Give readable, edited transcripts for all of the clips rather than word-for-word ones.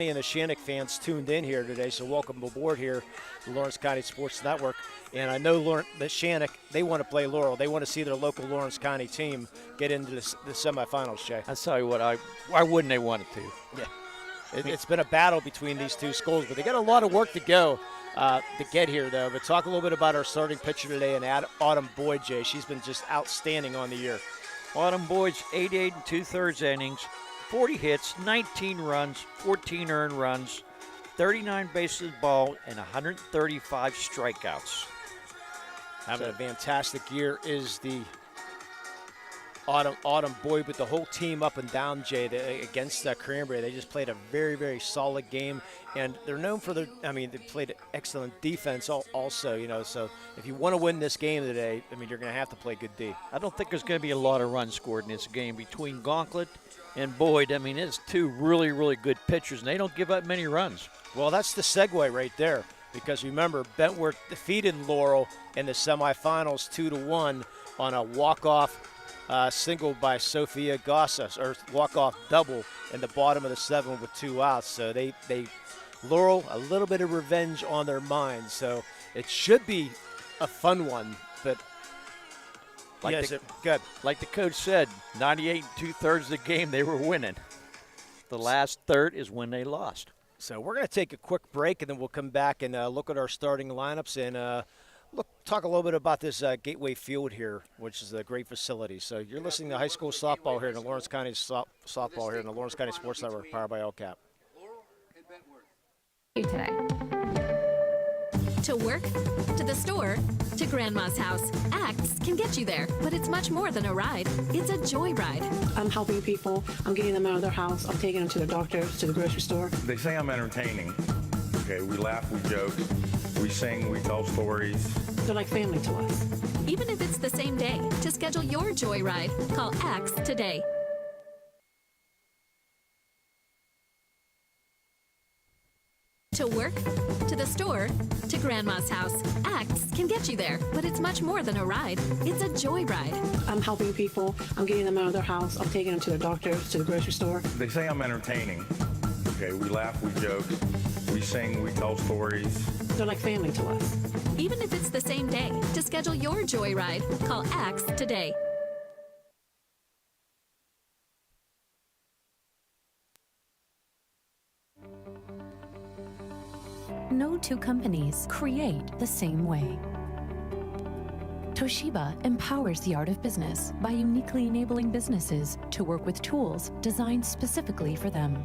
And the Shannock fans tuned in here today, so welcome aboard here to Lawrence County Sports Network. And I know that Shannock, they want to play Laurel. They want to see their local Lawrence County team get into the semifinals, Jay. I'll tell you what, why wouldn't they want it to? Yeah. It's been a battle between these two schools, but they got a lot of work to go to get here, though. But talk a little bit about our starting pitcher today, and Autumn Boyd, Jay. She's been just outstanding on the year. Autumn Boyd's 88 2/3 innings, 40 hits, 19 runs, 14 earned runs, 39 bases ball, and 135 strikeouts. Having a fantastic year is the Autumn Boyd, with the whole team up and down, Jay, against Cranberry. They just played a very, very solid game, and they're known for they played excellent defense also, so if you want to win this game today, you're going to have to play good D. I don't think there's going to be a lot of runs scored in this game between Gauntlet and Boyd. It's two really, really good pitchers, and they don't give up many runs. Well, that's the segue right there, because remember, Bentworth defeated Laurel in the semifinals 2-1 on a walk-off single by Sophia Gossas, or walk-off double in the bottom of the seventh with 2 outs. So they Laurel, a little bit of revenge on their minds. So it should be a fun one, but good. Like the coach said, 98 2/3 of the game they were winning. The last third is when they lost. So we're going to take a quick break, and then we'll come back and look at our starting lineups and talk a little bit about this Gateway Field here, which is a great facility. So you're listening to high school softball here in the Lawrence County softball here in the Lawrence County Sports Network, powered by LCAP. Today. To work, to the store, to Grandma's house. Acts can get you there, but it's much more than a ride. It's a joyride. I'm helping people. I'm getting them out of their house. I'm taking them to the doctors, to the grocery store. They say I'm entertaining. Okay, we laugh, we joke, we sing, we tell stories. They're like family to us. Even if it's the same day, to schedule your joyride, call Acts today. To work, to the store, to Grandma's house. Acts can get you there, but it's much more than a ride. It's a joyride. I'm helping people. I'm getting them out of their house. I'm taking them to the doctors, to the grocery store. They say I'm entertaining. Okay, we laugh, we joke, we sing, we tell stories. They're like family to us. Even if it's the same day, to schedule your joyride, call Acts today. No two companies create the same way. Toshiba empowers the art of business by uniquely enabling businesses to work with tools designed specifically for them.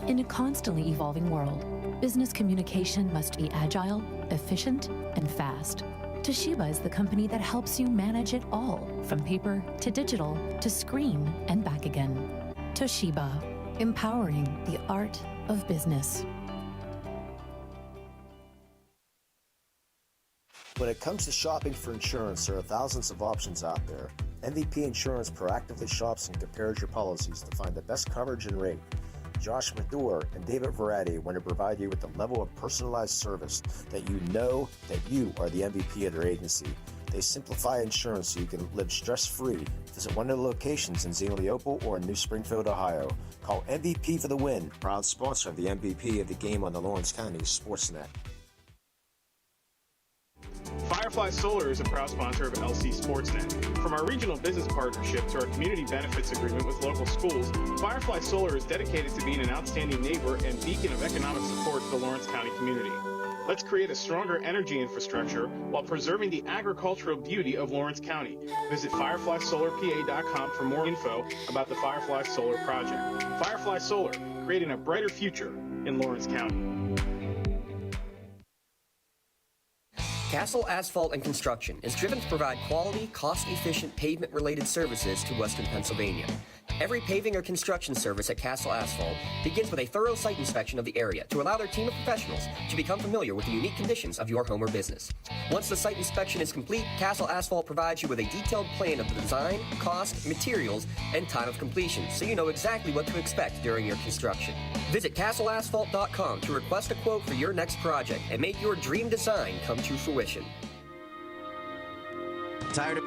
In a constantly evolving world, business communication must be agile, efficient, and fast. Toshiba is the company that helps you manage it all, from paper to digital to screen and back again. Toshiba, empowering the art of business. When it comes to shopping for insurance, there are thousands of options out there. MVP Insurance proactively shops and compares your policies to find the best coverage and rate. Josh Madore and David Verratti want to provide you with the level of personalized service that you know that you are the MVP of their agency. They simplify insurance so you can live stress-free. Visit one of the locations in Xenia Leopold or in New Springfield, Ohio. Call MVP for the win. Proud sponsor of the MVP of the game on the Lawrence County SportsNet. Firefly Solar is a proud sponsor of LC SportsNet. From our regional business partnership to our community benefits agreement with local schools, Firefly Solar is dedicated to being an outstanding neighbor and beacon of economic support to the Lawrence County community. Let's create a stronger energy infrastructure while preserving the agricultural beauty of Lawrence County. Visit fireflysolarpa.com for more info about the Firefly Solar project. Firefly Solar, creating a brighter future in Lawrence County. Castle Asphalt and Construction is driven to provide quality, cost-efficient pavement-related services to Western Pennsylvania. Every paving or construction service at Castle Asphalt begins with a thorough site inspection of the area to allow their team of professionals to become familiar with the unique conditions of your home or business. Once the site inspection is complete, Castle Asphalt provides you with a detailed plan of the design, cost, materials, and time of completion, so you know exactly what to expect during your construction. Visit castleasphalt.com to request a quote for your next project and make your dream design come to fruition. Tired of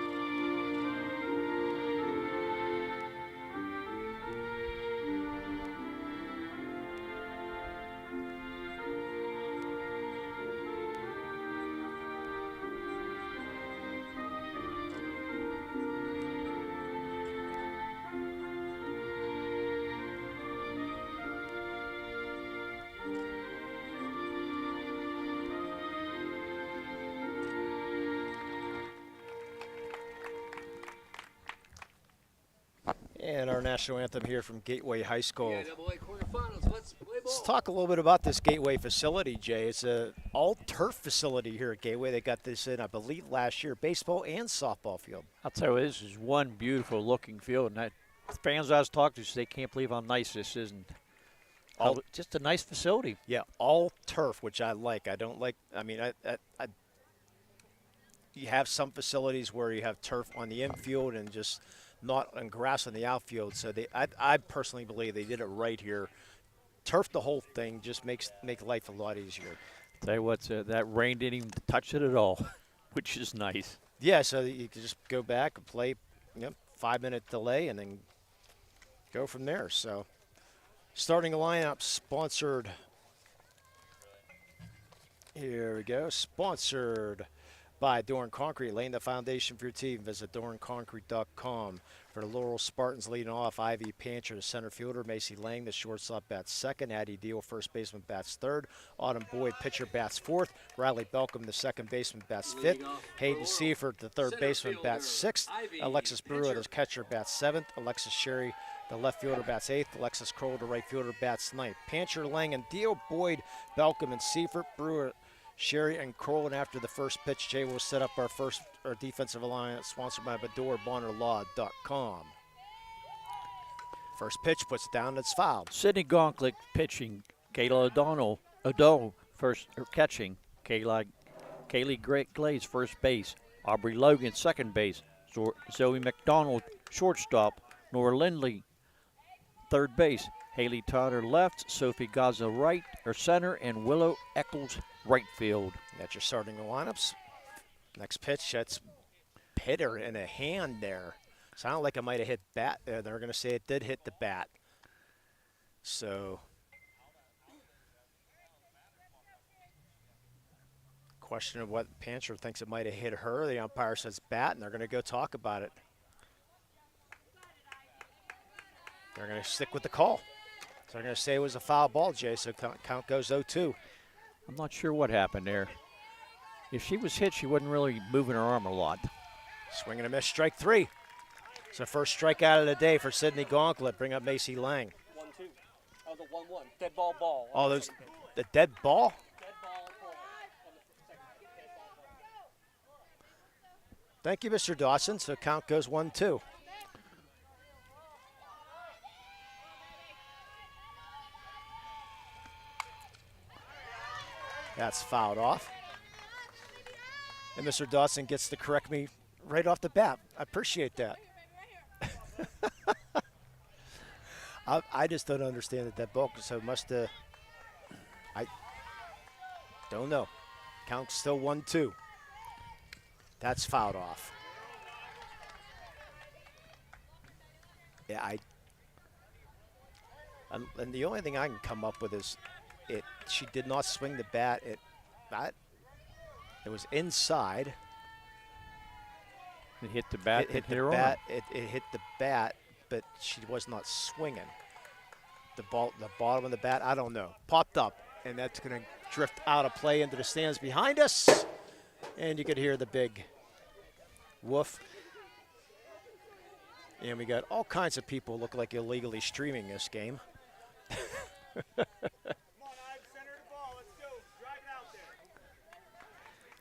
And our national anthem here from Gateway High School. NCAA quarterfinals. Let's play ball. Let's talk a little bit about this Gateway facility, Jay. It's a all-turf facility here at Gateway. They got this in, I believe, last year, baseball and softball field. I'll tell you, this is one beautiful looking field. And the fans I was talking to, they can't believe how nice this is. And just a nice facility. Yeah, all turf, which I like. I don't like, you have some facilities where you have turf on the infield and just not on grass on the outfield. So I personally believe they did it right here. Turf the whole thing just make life a lot easier. Tell you what, that rain didn't even touch it at all, which is nice. Yeah, so you can just go back and play, 5-minute delay and then go from there. So starting lineup sponsored. Here we go. Sponsored by Doran Concrete, laying the foundation for your team. Visit doranconcrete.com. For the Laurel Spartans leading off, Ivy Pancher, the center fielder. Macy Lang, the shortstop, bats second. Addie Deal, first baseman, bats third. Autumn Boyd, pitcher, bats fourth. Riley Belcom, the second baseman, bats fifth. Hayden Seifert, the third baseman, bats sixth. Alexis Brewer, the catcher, bats seventh. Alexis Sherry, the left fielder, bats eighth. Alexis Kroll, the right fielder, bats ninth. Pancher, Lang, and Deal, Boyd, Belcom, and Seifert, Brewer, Sherry, and Kroll. And after the first pitch, Jay will set up our defensive alliance, sponsored by BadorBonnerLaw.com. First pitch puts it down, it's fouled. Sydney Gauntlet pitching. Kayla O'Donnell first catching. Kaylee Glaze first base. Aubrey Logan second base. Zoe McDonald shortstop. Nora Lindley third base. Haley Totter left. Sophie Gaza right or center, and Willow Eccles right field. That's your starting lineups. Next pitch, that's hit her in a hand there. Sounded like it might have hit bat. They're going to say it did hit the bat. So, question of what Pancher thinks it might have hit her. The umpire says bat, and they're going to go talk about it. They're going to stick with the call. So they're going to say it was a foul ball, Jay, so count goes 0-2. I'm not sure what happened there. If she was hit, she wasn't really moving her arm a lot. Swing and a miss, strike three. It's the first strikeout of the day for Sydney Gauntlet. Bring up Macy Lang. 1-2. Oh, the 1-1. Dead ball. Oh, the dead ball? Dead ball. Thank you, Mr. Dawson. So count goes 1-2. That's fouled off. And Mr. Dawson gets to correct me right off the bat. I appreciate that. I just don't understand that ball, so must have. I don't know. Count's still 1-2. That's fouled off. Yeah, and the only thing I can come up with is she did not swing the bat. It was inside. It hit the bat. It hit the bat. It hit the bat, but she was not swinging. The bottom of the bat, I don't know. Popped up, and that's going to drift out of play into the stands behind us. And you could hear the big woof. And we got all kinds of people look like illegally streaming this game.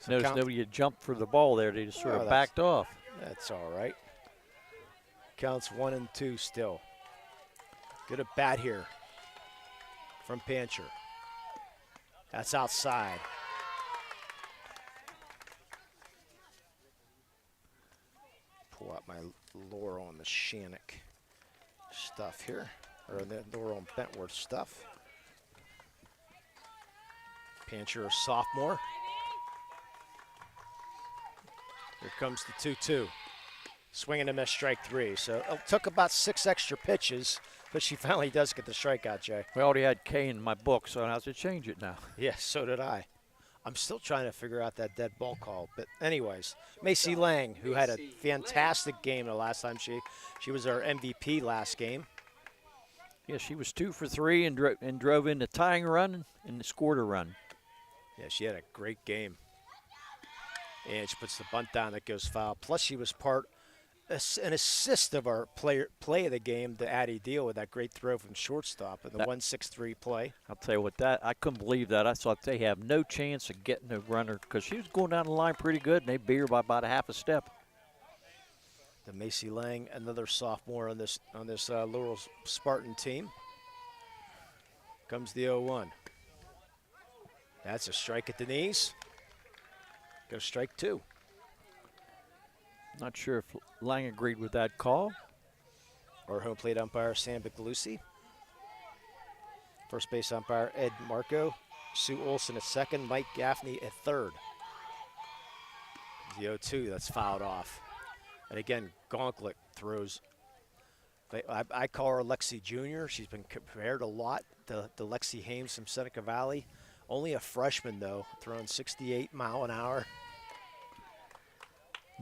Notice nobody had jumped for the ball there. They just sort of backed off. That's all right. Counts 1-2 still. Good at bat here from Pancher. That's outside. Pull out my Laurel and Mechanic stuff here, or the Laurel and Bentworth stuff. Pancher, a sophomore. Here comes the 2-2. Swing and a miss, strike three. So it took about 6 extra pitches, but she finally does get the strikeout, Jay. We already had K in my book, so I have to change it now. Yeah, so did I. I'm still trying to figure out that dead ball call. But anyways, Macy Lang, who had a fantastic game the last time. She was our MVP last game. Yeah, she was 2 for 3 and drove in the tying run and scored a run. Yeah, she had a great game. And she puts the bunt down that goes foul. Plus, she was part an assist of our play of the game to Addie Deal with that great throw from shortstop in the 1-6-3 play. I'll tell you what, I couldn't believe that. I thought they have no chance of getting the runner because she was going down the line pretty good, and they beat her by about a half a step. The Macy Lang, another sophomore on this Laurel Spartan team. Comes the 0-1. That's a strike at the knees. Go strike 2. Not sure if Lang agreed with that call. Or home plate umpire Sam Biglucci. First base umpire Ed Marco. Sue Olson at second. Mike Gaffney at third. The 0-2, that's fouled off. And again, Gauntlet throws. I call her Lexi Jr. She's been compared a lot to Lexi Hames from Seneca Valley. Only a freshman, though, throwing 68 mile an hour.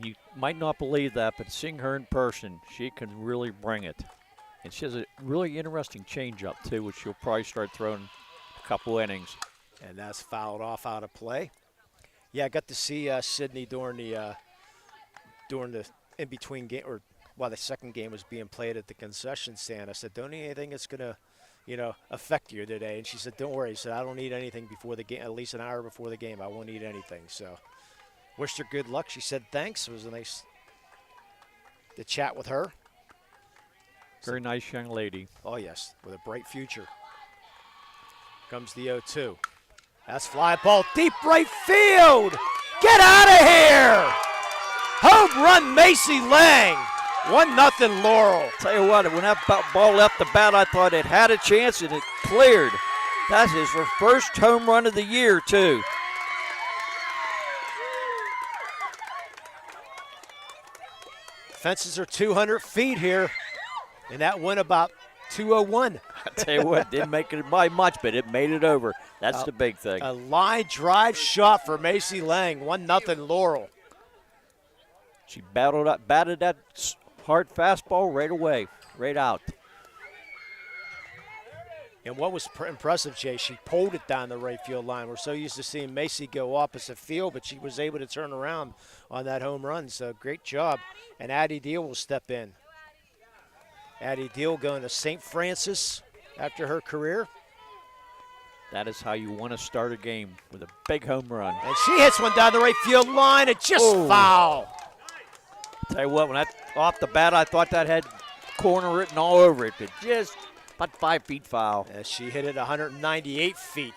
You might not believe that, but seeing her in person, she can really bring it. And she has a really interesting changeup, too, which she'll probably start throwing a couple innings. And that's fouled off out of play. Yeah, I got to see Sydney during the in-between game, or while the second game was being played at the concession stand. I said, don't need anything that's going to, affect you today. And she said, don't worry. She said, I don't need anything before the game, at least an hour before the game. I won't need anything. So wished her good luck. She said thanks. It was a nice to chat with her. Very nice young lady. Oh, yes, with a bright future. Comes the 0-2. That's fly ball deep right field. Get out of here. Home run, Macy Lang. 1-0 Laurel. Tell you what, when that ball left the bat, I thought it had a chance and it cleared. That is her first home run of the year, too. Fences are 200 feet here, and that went about 201. I tell you what, didn't make it by much, but it made it over. That's the big thing. A line drive shot for Macy Lang, 1-0 Laurel. She batted that hard fastball right away, right out. And what was impressive, Jay, she pulled it down the right field line. We're so used to seeing Macy go opposite field, but she was able to turn around on that home run. So great job. And Addie Deal will step in. Addie Deal going to St. Francis after her career. That is how you want to start a game, with a big home run. And she hits one down the right field line. It just foul. Tell you what, when that off the bat, I thought that had corner written all over it, but just about 5 feet foul. As she hit it 198 feet.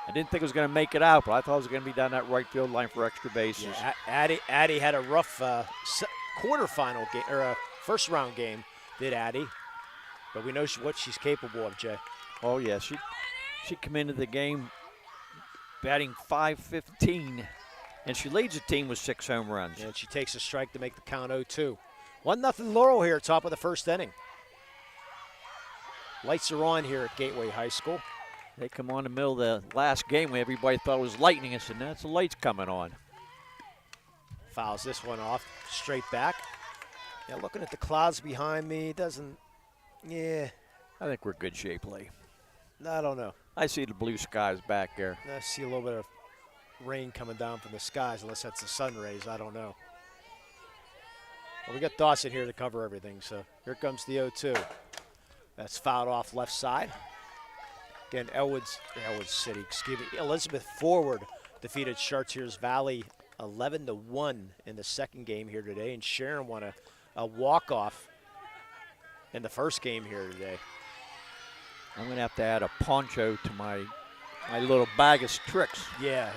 I didn't think it was going to make it out, but I thought it was going to be down that right field line for extra bases. Yeah, Addie had a rough quarterfinal game, or a first round game, did Addie. But we know what she's capable of, Jay. Oh, yeah. She came into the game batting .515, and she leads the team with 6 home runs. And she takes a strike to make the count 0-2. 1-0 Laurel here, top of the first inning. Lights are on here at Gateway High School. They come on in the middle of the last game when everybody thought it was lightning. I said, that's the lights coming on. Fouls this one off, straight back. Yeah, looking at the clouds behind me, doesn't, yeah. I think we're in good shape, Lee. I don't know. I see the blue skies back there. I see a little bit of rain coming down from the skies, unless that's the sun rays. I don't know. Well, we got Dawson here to cover everything, so here comes the 0-2. That's fouled off left side. Again, Elwood City, excuse me, Elizabeth Forward defeated Chartiers Valley 11-1 in the second game here today, and Sharon won a walk-off in the first game here today. I'm going to have to add a poncho to my little bag of tricks. Yeah.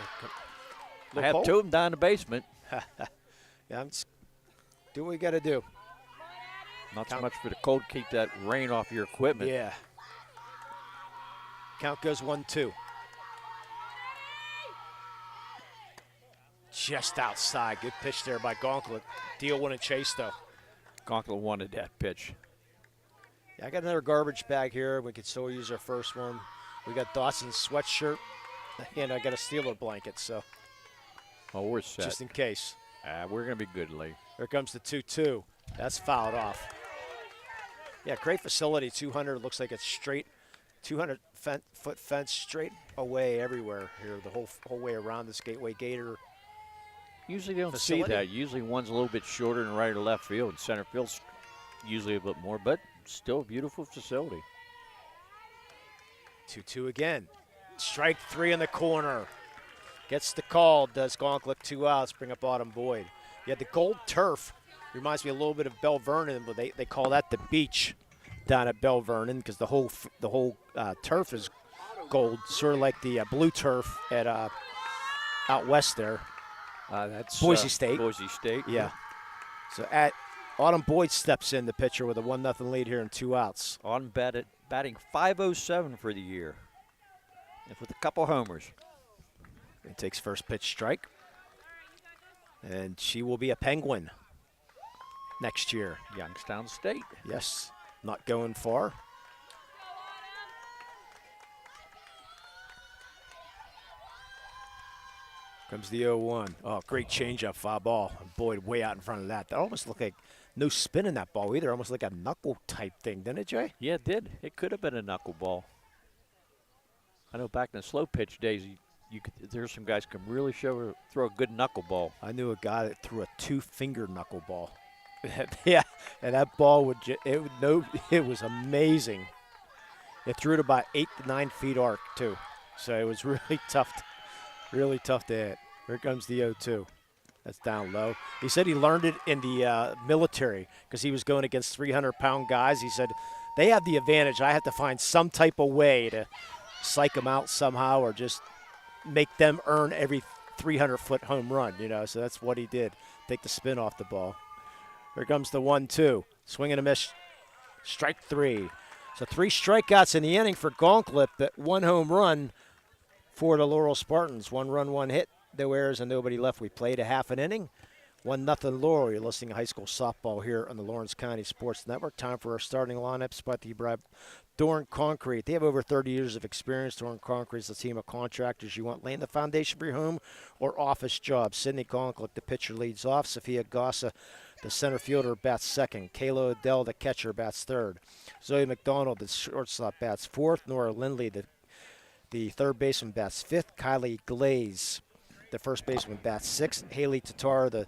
I have 2 of them down in the basement. Yeah, do what we got to do. Not so much for the cold, keep that rain off your equipment. Yeah. Count goes 1-2. Just outside. Good pitch there by Gauntlet. Deal wouldn't chase, though. Gauntlet wanted that pitch. Yeah, I got another garbage bag here. We could still use our first one. We got Dawson's sweatshirt, and I got a Steeler blanket, so. Oh, we're set. Just in case. We're going to be good, Lee. Here comes the 2-2. That's fouled off. Yeah, great facility. 200 looks like it's straight. 200 4-foot fence straight away everywhere here, the whole way around this Gateway Gator. Usually they don't facility. see that. Usually one's a little bit shorter than right or left field, and center field's usually a bit more, but still a beautiful facility. 2-2 again. Strike 3 in the corner. Gets the call. Does Gauntlet 2 outs. Bring up Autumn Boyd. You had the gold turf. Reminds me a little bit of Bell Vernon, but they call that the beach down at Bell Vernon because the whole turf is gold, sort of like the blue turf at out west there. That's Boise State. Boise State. Yeah. So at Autumn Boyd steps in, the pitcher, with a 1-0 lead here and 2 outs. Autumn batting .507 for the year, and with a couple homers. And takes first pitch strike. And she will be a Penguin next year. Youngstown State. Yes, not going far. Comes the 0-1. Oh, great changeup, foul ball. Boyd way out in front of that. That almost looked like no spin in that ball either. Almost like a knuckle type thing, didn't it, Jay? Yeah, it did. It could have been a knuckleball. I know back in the slow pitch days, there's some guys can really throw a good knuckleball. I knew a guy that threw a 2-finger knuckleball. Yeah, and that ball it was amazing. It threw it about 8 to 9 feet arc too, so it was really tough to hit. Here comes the 0-2. That's down low. He said he learned it in the military because he was going against 300-pound guys. He said they have the advantage. I have to find some type of way to psych them out somehow, or just make them earn every 300-foot home run. So that's what he did. Take the spin off the ball. Here comes the 1-2. Swing and a miss. Strike 3. So 3 strikeouts in the inning for Gauntlet, but 1 home run for the Laurel Spartans. 1 run, 1 hit. No errors and nobody left. We played a half an inning. 1-0 Laurel. You're listening to high school softball here on the Lawrence County Sports Network. Time for our starting lineups. Brought to you by Dorn Concrete. They have over 30 years of experience. Dorn Concrete is a team of contractors you want laying the foundation for your home or office job. Sydney Gauntlet, the pitcher, leads off. Sophia Gossa, the center fielder, bats second. Kayla Odell, the catcher, bats third. Zoe McDonald, the shortstop, bats fourth. Nora Lindley, the third baseman, bats fifth. Kylie Glaze, the first baseman, bats sixth. Haley Tatar, the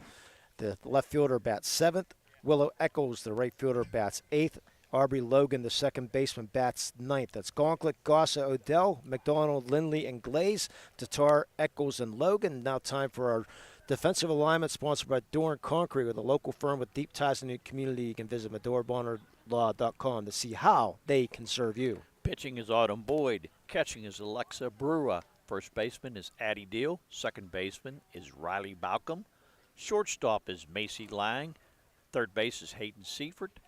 left fielder, bats seventh. Willow Eccles, the right fielder, bats eighth. Aubrey Logan, the second baseman, bats ninth. That's Gauntlet, Gossa, Odell, McDonald, Lindley, and Glaze. Tatar, Eccles, and Logan. Now time for our defensive alignment, sponsored by Dorn Concrete, with a local firm with deep ties in the community. You can visit MedorBonnerLaw.com to see how they can serve you. Pitching is Autumn Boyd. Catching is Alexa Brewer. First baseman is Addie Deal. Second baseman is Riley Balcom. Shortstop is Macy Lang. Third base is Hayden Seifert.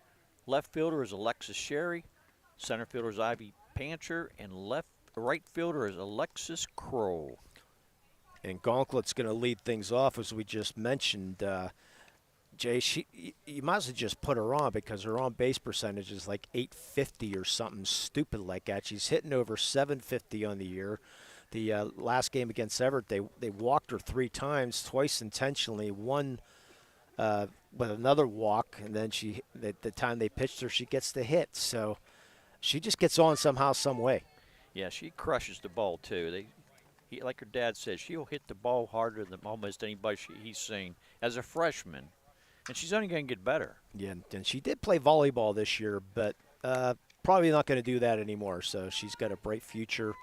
Left fielder is Alexis Sherry. Center fielder is Ivy Pancher. And right fielder is Alexis Kroll. And Gauntlet's going to lead things off, as we just mentioned. Jay, you might as well just put her on, because her on-base percentage is like 850 or something stupid like that. She's hitting over 750 on the year. The last game against Everett, they walked her 3 times, twice intentionally, one with another walk, and then the time they pitched her, she gets the hit. So she just gets on somehow, some way. Yeah, she crushes the ball too. Like her dad said, she'll hit the ball harder than almost anybody he's seen as a freshman, and she's only going to get better. Yeah, and she did play volleyball this year, but probably not going to do that anymore. So she's got a bright future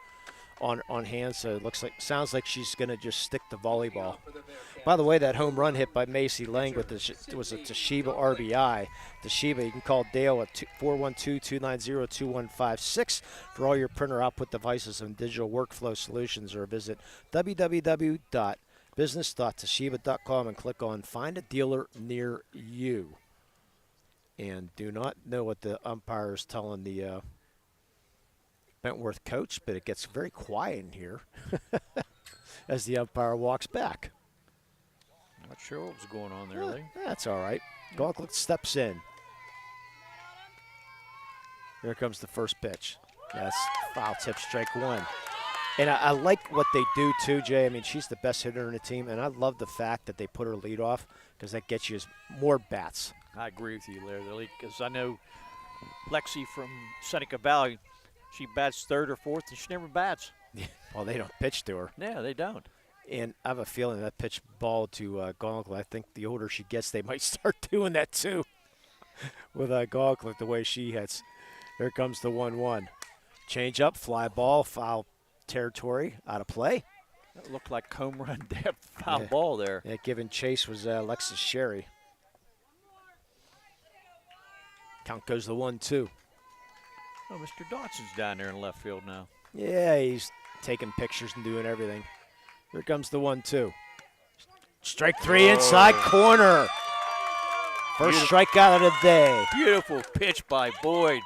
on hand. So it sounds like she's going to just stick to volleyball. By the way, that home run hit by Macy Lang was a Toshiba RBI. Toshiba, you can call Dale at 412-290-2156 for all your printer output devices and digital workflow solutions, or visit www.business.toshiba.com and click on Find a Dealer Near You. And do not know what the umpire is telling the Bentworth coach, but it gets very quiet in here as the umpire walks back. Not sure what was going on there, Lee. That's all right. Gauntlet steps in. Here comes the first pitch. Yes, foul tip, strike 1. And I like what they do too, Jay. I mean, she's the best hitter in the team, and I love the fact that they put her lead off, because that gets you more bats. I agree with you, Larry, because I know Lexi from Seneca Valley, She bats third or fourth, and she never bats. Well, they don't pitch to her. Yeah, they don't. And I have a feeling that pitch ball to Gauntlet, I think the older she gets, they might start doing that too. With Gauntlet, the way she hits. Here comes the 1-1. Change up, fly ball, foul territory, out of play. That looked like home run depth foul ball there. Yeah, giving chase was Alexis Sherry. Count goes the 1-2. Oh, Mr. Dawson's down there in left field now. Yeah, he's taking pictures and doing everything. Here comes the 1-2. Strike three, inside corner. First strikeout of the day. Beautiful pitch by Boyd.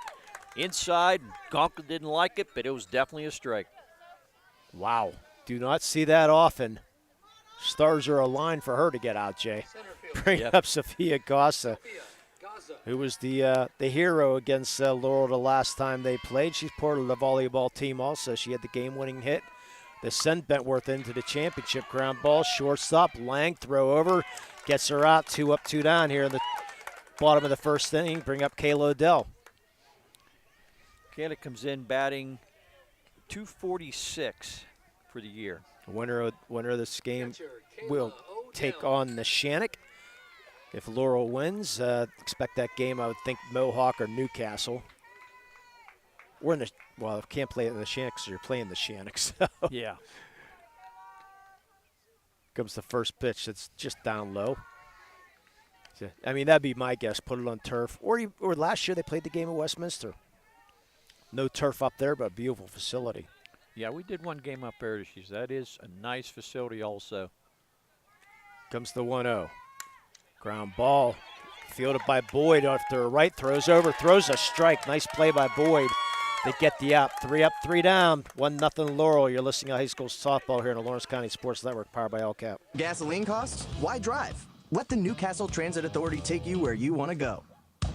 Inside, Gonka didn't like it, but it was definitely a strike. Wow. Do not see that often. Stars are aligned for her to get out, Jay. Bring up Sophia Gossa, who was the hero against Laurel the last time they played. She's part of the volleyball team also. She had the game-winning hit. They send Bentworth into the championship. Ground ball, shortstop, Lang, throw over. Gets her out, 2 up, 2 down here in the bottom of the first inning. Bring up Kayla Odell. Kayla comes in batting .246 for the year. Winner of this game will take on the Shannock. If Laurel wins, expect that game, I would think, Mohawk or Newcastle. We're in the, well, can't play it in the Shannock because you're playing the Shannock. So. Yeah. Comes the first pitch that's just down low. So, I mean, that'd be my guess, put it on turf. Or last year they played the game at Westminster. No turf up there, but a beautiful facility. Yeah, we did one game up there. That is a nice facility also. Comes the 1-0. Ground ball, fielded by Boyd off to her right, throws over, throws a strike. Nice play by Boyd. They get the out. 3 up, 3 down. 1-0 Laurel. You're listening to high school softball here on the Lawrence County Sports Network, powered by LCAP. Gasoline costs? Why drive? Let the Newcastle Transit Authority take you where you want to go.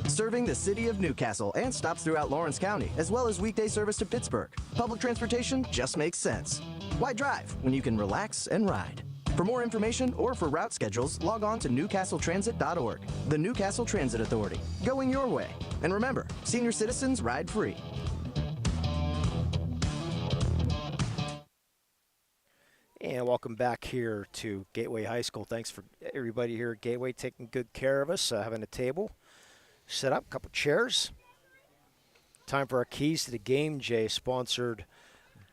Serving the city of Newcastle and stops throughout Lawrence County, as well as weekday service to Pittsburgh. Public transportation just makes sense. Why drive when you can relax and ride? For more information or for route schedules, log on to newcastletransit.org. The Newcastle Transit Authority, going your way. And remember, senior citizens ride free. And welcome back here to Gateway High School. Thanks for everybody here at Gateway taking good care of us, having a table set up, a couple chairs. Time for our keys to the game, Jay, sponsored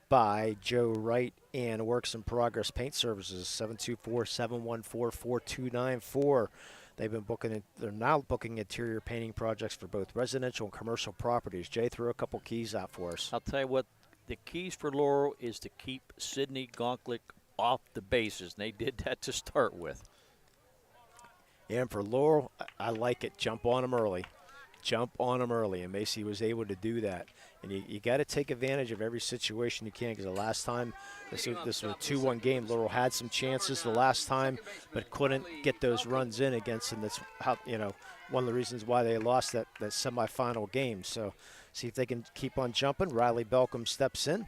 by Joe Wright and Works in Progress Paint Services, 724-714-4294. They've been they're now booking interior painting projects for both residential and commercial properties. Jay, throw a couple keys out for us. I'll tell you what, the keys for Laurel is to keep Sydney Gauntlet off the bases, and they did that to start with. And for Laurel, I like it. Jump on them early. Jump on them early, and Macy was able to do that. And you got to take advantage of every situation you can, because the last time, this was a 2-1 game. Laurel had some chances the last time, but couldn't get those runs in against them. That's how, one of the reasons why they lost that semifinal game. So see if they can keep on jumping. Riley Belcom steps in.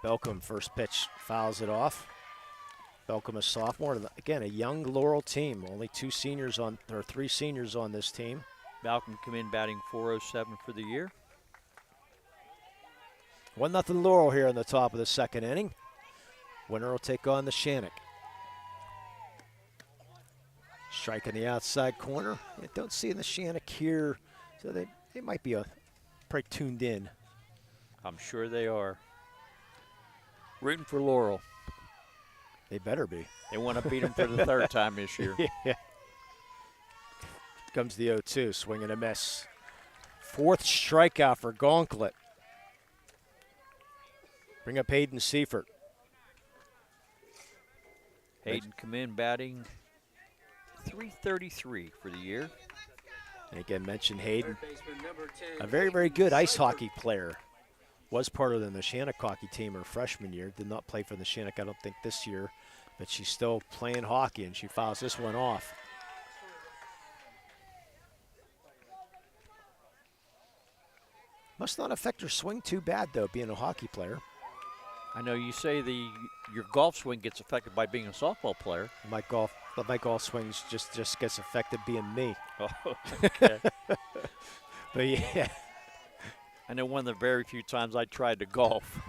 Belcom, first pitch, fouls it off. Belcom, a sophomore. Again, a young Laurel team. Only 3 seniors on this team. Belcom come in batting .407 for the year. 1-0 Laurel here in the top of the second inning. Winner will take on the Shannock. Strike in the outside corner. I don't see the Shannock here, so they might be pretty tuned in. I'm sure they are. Rooting for Laurel. They better be. They want to beat them for the third time this year. Yeah. Comes the 0-2, swing and a miss. 4th strikeout for Gauntlet. Bring up Hayden Seifert. Hayden come in batting .333 for the year. And again, mentioned Hayden, a very, very good ice hockey player. Was part of the Shannock hockey team her freshman year. Did not play for the Shannock, I don't think, this year. But she's still playing hockey, and she fouls this one off. Must not affect her swing too bad, though, being a hockey player. I know you say your golf swing gets affected by being a softball player. My golf swings just gets affected being me. Oh, okay. But yeah. I know one of the very few times I tried to golf.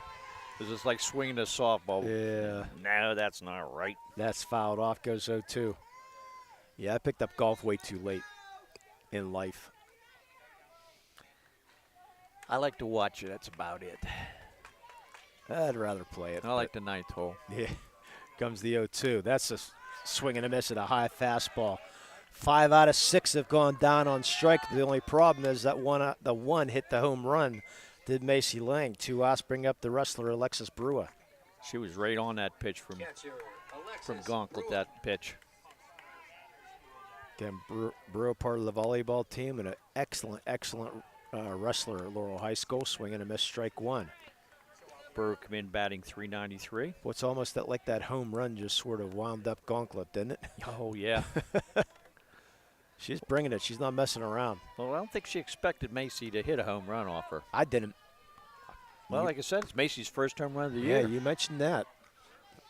It was just like swinging a softball. Yeah. No, that's not right. That's fouled off, goes 0-2. Yeah, I picked up golf way too late in life. I like to watch it. That's about it. I'd rather play it. I like the ninth hole. Yeah. Comes the 0-2. That's a swing and a miss at a high fastball. 5 out of 6 have gone down on strike. The only problem is that the one hit the home run. Did Macy Lang. 2 outs bring up the wrestler Alexis Brewer. She was right on that pitch from Gonk with that pitch. Again, Brewer part of the volleyball team and an excellent wrestler at Laurel High School. Swing and a miss, strike 1. Brewer come in batting .393. What's almost like that home run just sort of wound up Gauntlet, didn't it? Oh, yeah. She's bringing it. She's not messing around. Well, I don't think she expected Macy to hit a home run off her. I didn't. Well, like I said, it's Macy's first home run of the year. Yeah, you mentioned that.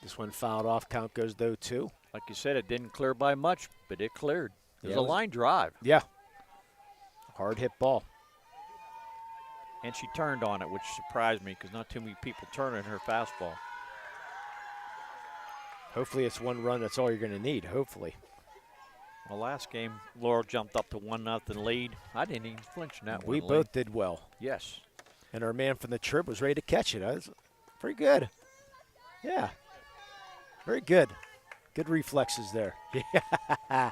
This one fouled off. Count goes 0-2. Like you said, it didn't clear by much, but it cleared. It was a line drive. Yeah. Hard hit ball. And she turned on it, which surprised me because not too many people turn on her fastball. Hopefully it's one run. That's all you're going to need, hopefully. Well, last game, Laurel jumped up to 1-0 lead. I didn't even flinch in that one. We both did well. Yes. And our man from the Trib was ready to catch it. That was pretty good. Yeah. Very good. Good reflexes there. Yeah.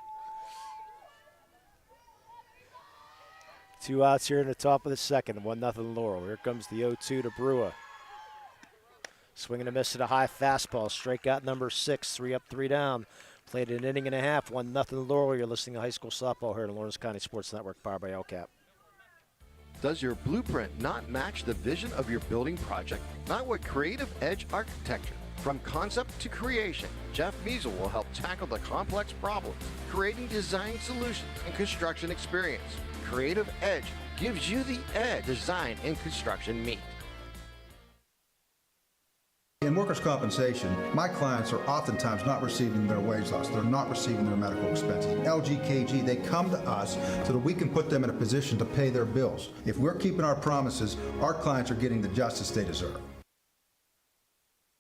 2 outs here in the top of the second. 1-0 Laurel. Here comes the 0-2 to Brewer. Swinging a miss at a high fastball. Strikeout number 6. 3 up, 3 down. Played an inning and a half. 1-0 Laurel. You're listening to high school softball here at Lawrence County Sports Network, powered by LCAP. Does your blueprint not match the vision of your building project? Not with Creative Edge Architecture. From concept to creation, Jeff Measle will help tackle the complex problems, creating design solutions and construction experience. Creative Edge gives you the edge design and construction meet. In workers' compensation, my clients are oftentimes not receiving their wage loss. They're not receiving their medical expenses. LGKG, they come to us so that we can put them in a position to pay their bills. If we're keeping our promises, our clients are getting the justice they deserve.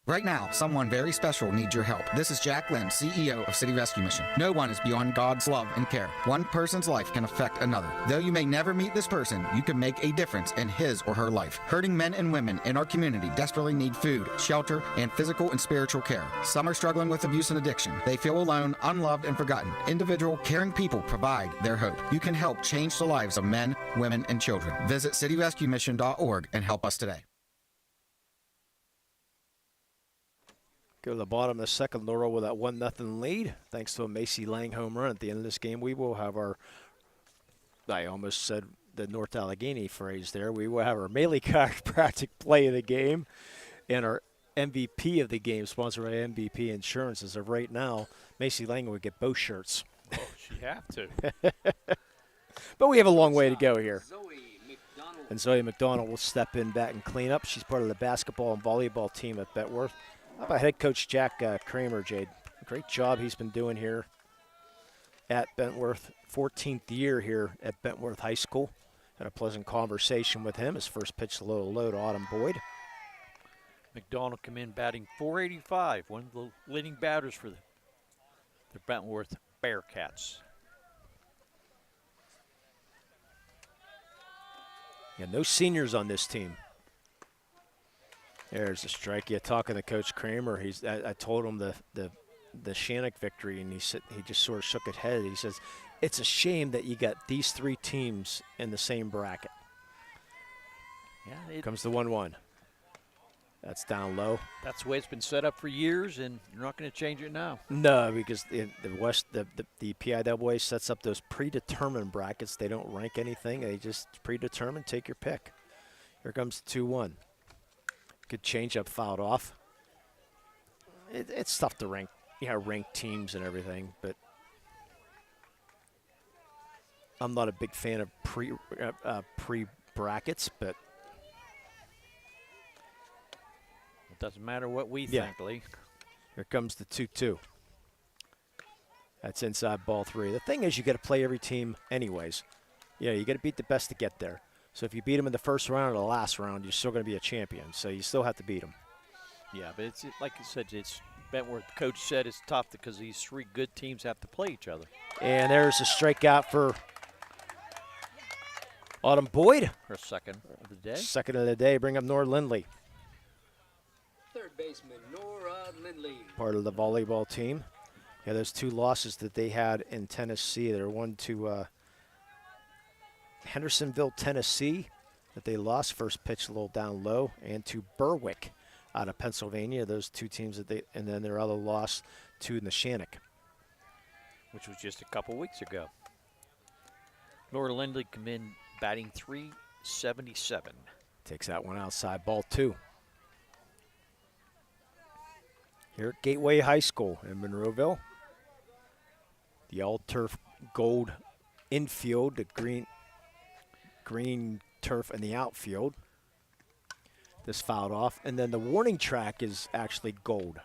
Right now, someone very special needs your help. This is Jack Lynn, CEO of City Rescue Mission. No one is beyond God's love and care. One person's life can affect another. Though you may never meet this person, you can make a difference in his or her life. Hurting men and women in our community desperately need food, shelter, and physical and spiritual care. Some are struggling with abuse and addiction. They feel alone, unloved, and forgotten. Individual, caring people provide their hope. You can help change the lives of men, women, and children. Visit cityrescuemission.org and help us today. Go to the bottom of the second, Laurel with that 1-0 lead. Thanks to a Macy Lang home run at the end of this game, we will have our, I almost said the North Allegheny phrase there, we will have our Melee Chiropractic play of the game and our MVP of the game, sponsored by MVP Insurance. As of right now, Macy Lang would get both shirts. Oh, she have to. But we have a long way to go here. And Zoe McDonald will step in back and clean up. She's part of the basketball and volleyball team at Bentworth. How about head coach Jack Kramer, Jade? Great job he's been doing here at Bentworth. 14th year here at Bentworth High School. Had a pleasant conversation with him. His first pitch low to Autumn Boyd. McDonald come in batting .485, one of the leading batters for the Bentworth Bearcats. Yeah, no seniors on this team. There's a strike. Yeah, talking to Coach Kramer, I told him the Shannock victory, and he just sort of shook his head. He says, it's a shame that you got these 3 teams in the same bracket. Yeah, comes the 1-1. That's down low. That's the way it's been set up for years, and you're not going to change it now. No, because the PIAA sets up those predetermined brackets. They don't rank anything. They just predetermine. Take your pick. Here comes the 2-1. Good changeup fouled off. It's tough to rank teams and everything, but I'm not a big fan of pre brackets. But It doesn't matter what we Yeah. think, Lee. Here comes the 2-2. That's inside ball 3. The thing is, you got to play every team anyways. Yeah, you got to beat the best to get there. So if you beat them in the first round or the last round, you're still going to be a champion. So you still have to beat them. Yeah, but it's like you said, it's Bentworth. The coach said it's tough because these 3 good teams have to play each other. And there's a strikeout for Autumn Boyd. Her second of the day. Second of the day. Bring up Nora Lindley, Third baseman, Nora Lindley. part of the volleyball team. Yeah, those 2 losses that they had in Tennessee. They're one to Hendersonville, Tennessee, that they lost. First pitch a little down low, and to Berwick out of Pennsylvania. Those 2 teams that they, and then their other loss to Neshannock. Which was just a couple weeks ago. Laura Lindley come in batting .377. Takes that one outside ball 2. Here at Gateway High School in Monroeville. The all-turf gold infield, the green turf in the outfield. This fouled off, and then the warning track is actually gold.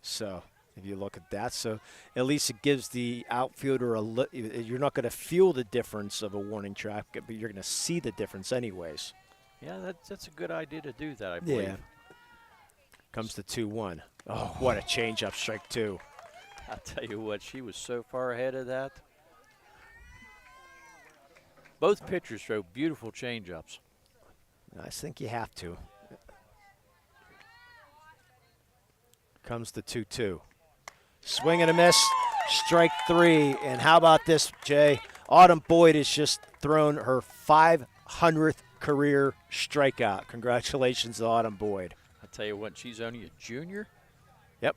So if you look at that, so at least it gives the outfielder you're not going to feel the difference of a warning track, but you're going to see the difference anyways. Yeah, that's a good idea to do that, I believe. Yeah. Comes the 2-1. Oh, what a changeup, strike 2. I'll tell you what, she was so far ahead of that. Both pitchers throw beautiful changeups. I think you have to. Comes the 2-2. Swing and a miss, strike 3. And how about this, Jay? Autumn Boyd has just thrown her 500th career strikeout. Congratulations to Autumn Boyd. I'll tell you what, she's only a junior. Yep.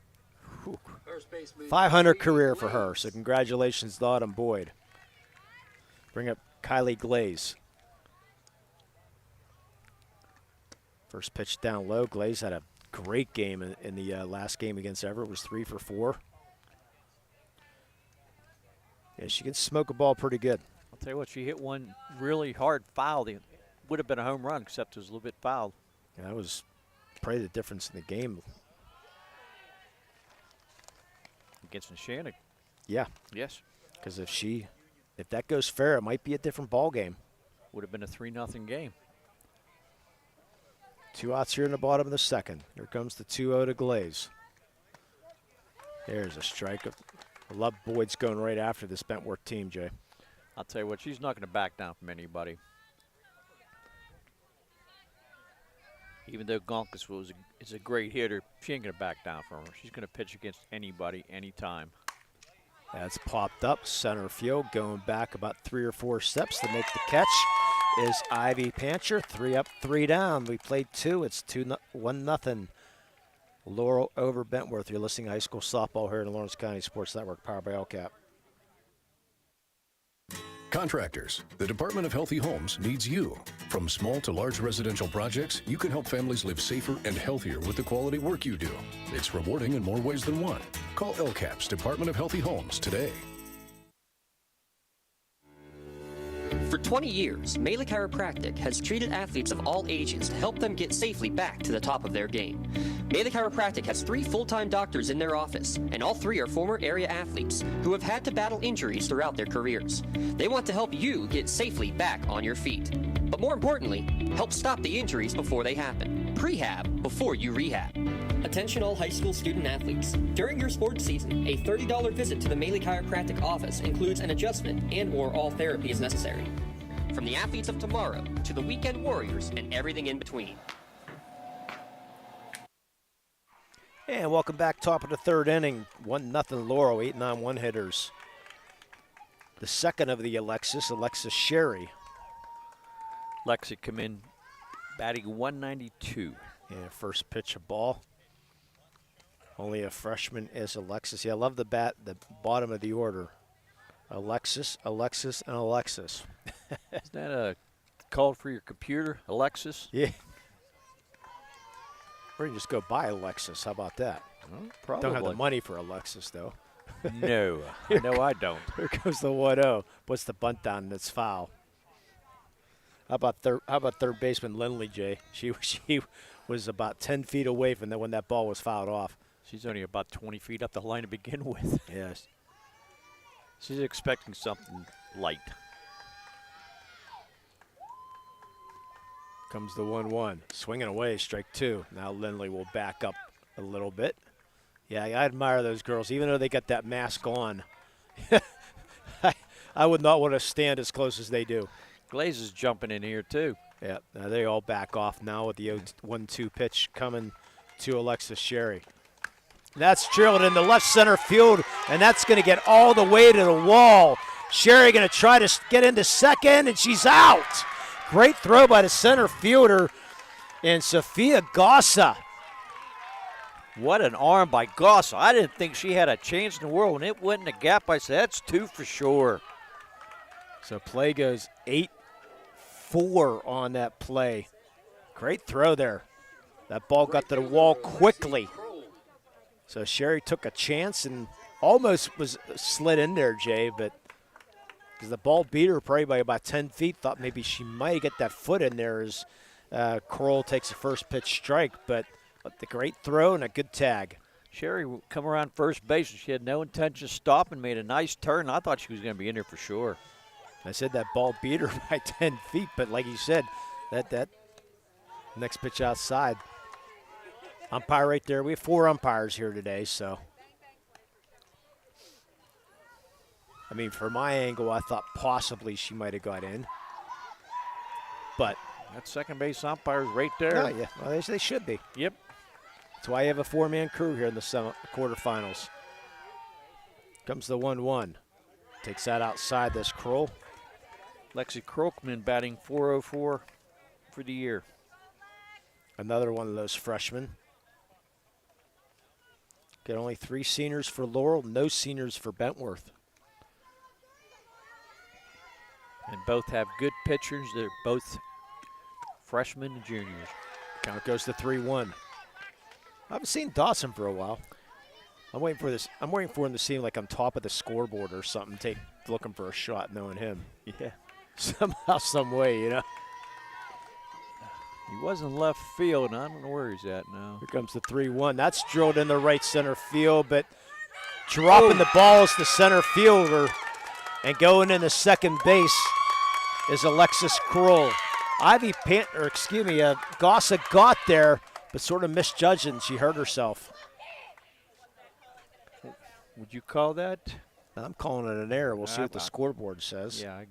First baseman, 500 career for her, so congratulations to Autumn Boyd. Bring up Kylie Glaze. First pitch down low. Glaze had a great game in the last game against Everett. Was 3 for 4. Yeah, she can smoke a ball pretty good. I'll tell you what, she hit one really hard foul. It would have been a home run, except it was a little bit fouled. Yeah, that was probably the difference in the game. Against Neshannock. Yeah. Yes. Because if that goes fair, it might be a different ball game. Would have been a 3-0 game. 2 outs here in the bottom of the second. Here comes the 2-0 to Glaze. There's a strike. I love Boyd's going right after this Bentworth team, Jay. I'll tell you what, she's not going to back down from anybody. Even though Gonkus is a great hitter, she ain't going to back down from her. She's going to pitch against anybody, anytime. That's popped up. Center field going back about 3 or 4 steps to make the catch is Ivy Pancher. 3 up, 3 down. We played 2. It's 1-0. Laurel over Bentworth. You're listening to high school softball here in the Lawrence County Sports Network, powered by LCAP. Contractors, the Department of Healthy Homes needs you. From small to large residential projects, you can help families live safer and healthier with the quality work you do. It's rewarding in more ways than one. Call LCAP's Department of Healthy Homes today. For 20 years, Mele Chiropractic has treated athletes of all ages to help them get safely back to the top of their game. Mele Chiropractic has 3 full-time doctors in their office, and all 3 are former area athletes who have had to battle injuries throughout their careers. They want to help you get safely back on your feet. But more importantly, help stop the injuries before they happen. Prehab before you rehab. Attention all high school student athletes. During your sports season, a $30 visit to the Mele Chiropractic office includes an adjustment and/or all therapy is necessary. From the athletes of tomorrow to the weekend warriors and everything in between. And welcome back, top of the 3rd inning. 1-0 Laurel, 8-9 one-hitters. The second of the Alexis Sherry. Lexi come in batting .192. Yeah, first pitch of ball. Only a freshman is Alexis. Yeah, I love the bottom of the order. Alexis, and Alexis. Isn't that a call for your computer, Alexis? Yeah. Or you can just go buy Alexis. How about that? Well, probably. Don't have the money for Alexis, though. No, I don't. Here goes the 1-0. Puts the bunt down, and it's foul. How about third baseman Lindley, Jay? She was about 10 feet away from when that ball was fouled off. She's only about 20 feet up the line to begin with. Yes. She's expecting something light. Comes the 1-1. Swinging away, strike 2. Now Lindley will back up a little bit. Yeah, I admire those girls, even though they got that mask on. I would not want to stand as close as they do. Glaze is jumping in here, too. Yeah, now they all back off now with the 1-2 pitch coming to Alexis Sherry. That's drilled in the left center field, and that's going to get all the way to the wall. Sherry going to try to get into second, and she's out. Great throw by the center fielder, and Sophia Gossa. What an arm by Goss. I didn't think she had a chance in the world. When it went in the gap, I said, that's 2 for sure. So play goes 8-4 on that play. Great throw there. That ball got to the wall quickly. So Sherry took a chance and almost was slid in there, Jay, but because the ball beat her probably by about 10 feet, thought maybe she might get that foot in there as Kroll takes a first pitch strike, but the great throw and a good tag. Sherry come around first base, and she had no intention of stopping, made a nice turn. I thought she was going to be in there for sure. I said that ball beat her by 10 feet, but like you said, that next pitch outside. Umpire right there. We have 4 umpires here today, so. I mean, from my angle, I thought possibly she might have got in. But. That second base umpire is right there. Oh, yeah, well, they should be. Yep. That's why you have a 4-man crew here in the quarterfinals. Comes the 1-1. Takes that outside this Kroll. Lexi Krokman batting .404 for the year. Another one of those freshmen. Got only 3 seniors for Laurel, no seniors for Bentworth. And both have good pitchers. They're both freshmen and juniors. Count goes to 3-1. I haven't seen Dawson for a while. I'm waiting for this. I'm waiting for him to seem like I'm top of the scoreboard or something. Looking for a shot, knowing him. Yeah. Somehow, some way, you know. He was in left field, and I don't know where he's at now. Here comes the 3-1. That's drilled in the right center field, but dropping the ball is the center fielder, and going into second base is Alexis Kroll. Gossa got there, but sort of misjudged and she hurt herself. Would you call that? I'm calling it an error. We'll see what the scoreboard says. Yeah,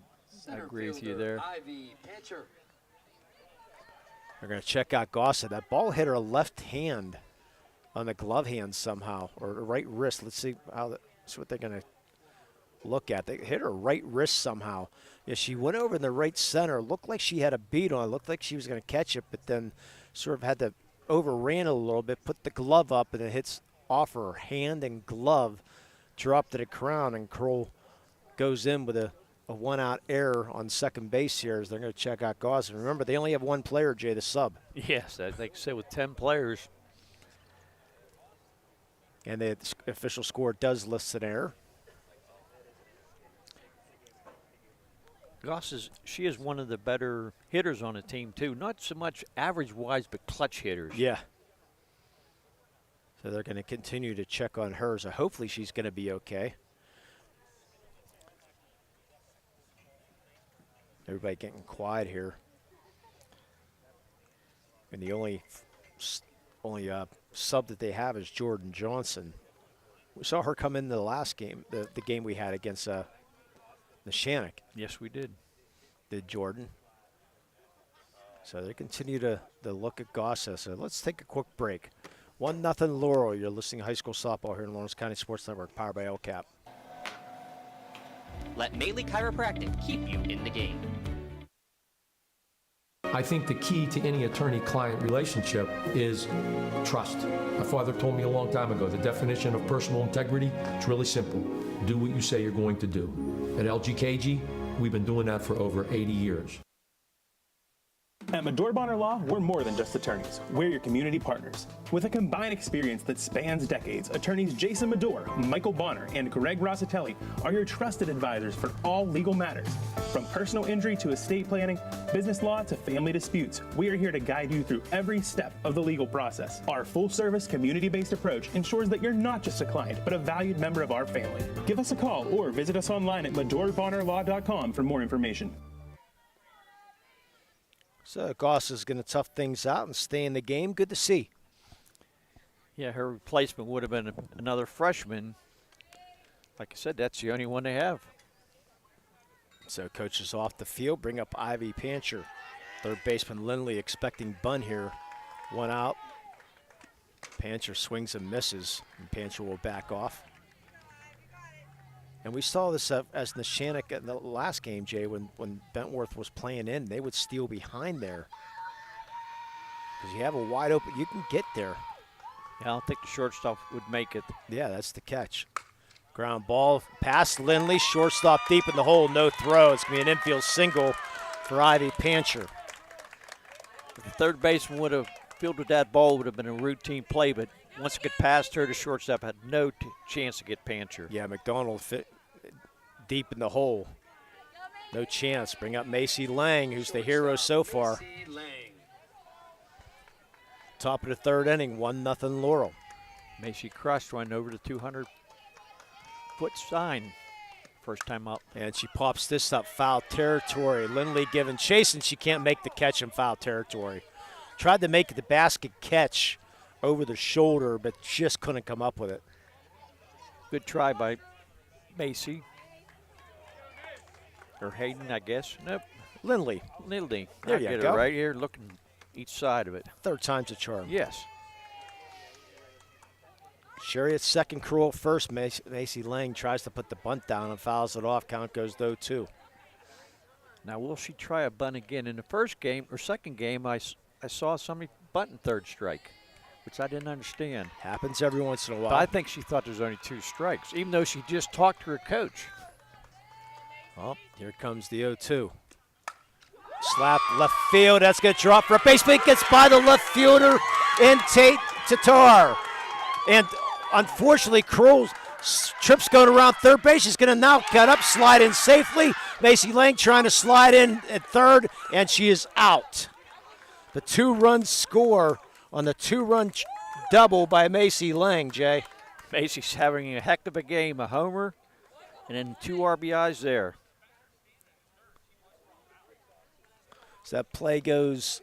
I agree with you there. They're going to check out Gossa. That ball hit her left hand on the glove hand somehow, or right wrist. Let's see that's what they're going to look at. They hit her right wrist somehow. Yeah, she went over in the right center. Looked like she had a beat on it. Looked like she was going to catch it, but then sort of had to overran it a little bit, put the glove up, and it hits off her hand and glove, dropped to the ground, and Kroll goes in with a one-out error on second base here as they're going to check out Gossa. Remember, they only have 1 player, Jay, the sub. Yes, like I said, with 10 players. And the official score does list an error. She is one of the better hitters on the team, too. Not so much average-wise, but clutch hitters. Yeah. So they're going to continue to check on her. So hopefully she's going to be okay. Everybody getting quiet here. And the only sub that they have is Jordan Johnson. We saw her come in the last game, the game we had against Neshannock. Yes, we did. Did Jordan. So they continue to look at Gossa. So let's take a quick break. 1-0 Laurel. You're listening to high school softball here in Lawrence County Sports Network, powered by LCAP. Let Maley Chiropractic keep you in the game. I think the key to any attorney-client relationship is trust. My father told me a long time ago, the definition of personal integrity, it's really simple. Do what you say you're going to do. At LGKG, we've been doing that for over 80 years. At Medore Bonner Law, we're more than just attorneys. We're your community partners. With a combined experience that spans decades, attorneys Jason Medore, Michael Bonner, and Greg Rossitelli are your trusted advisors for all legal matters. From personal injury to estate planning, business law to family disputes, we are here to guide you through every step of the legal process. Our full-service, community-based approach ensures that you're not just a client, but a valued member of our family. Give us a call or visit us online at MedoreBonnerLaw.com for more information. So Goss is going to tough things out and stay in the game. Good to see. Yeah, her replacement would have been another freshman. Like I said, that's the only one they have. So coaches off the field, bring up Ivy Pancher. Third baseman Lindley expecting bunt here. One out. Pancher swings and misses, and Pancher will back off. And we saw this as Neshannock in the last game, Jay, when Bentworth was playing in. They would steal behind there. Because you have a wide open, you can get there. Yeah, I don't think the shortstop would make it. Yeah, that's the catch. Ground ball past Lindley, shortstop deep in the hole, no throw. It's going to be an infield single for Ivy Pancher. If the third baseman would have fielded that ball, it would have been a routine play, but once it got past her, the shortstop had no chance to get Pancher. Yeah, McDonald fit deep in the hole. No chance. Bring up Macy Lang, who's the hero so far. Top of the third inning, 1-0 Laurel. Macy crushed one over the 200-foot sign first time up. And she pops this up, foul territory. Lindley giving chase, and she can't make the catch in foul territory. Tried to make the basket catch over the shoulder, but just couldn't come up with it. Good try by Macy. Or Hayden, I guess. Nope. Lindley. Lindley. There I you get go. it right here, looking each side of it. Third time's a charm. Yes. Sherry at second, Cruel first. Macy Lang tries to put the bunt down and fouls it off. Count goes 0-2. Now, will she try a bunt again? In the first game, or second game, I saw somebody bunting third strike, which I didn't understand. Happens every once in a while. But I think she thought there was only 2 strikes, even though she just talked to her coach. Oh, here comes the 0-2. Slap left field. That's going to drop for a base hit. Gets by the left fielder and Tate Tatar. And unfortunately, Kroll's trip's going around third base. She's going to now cut up, slide in safely. Macy Lang trying to slide in at third, and she is out. The 2-run score on the 2-run double by Macy Lang, Jay. Macy's having a heck of a game, a homer, and then 2 RBIs there. So that play goes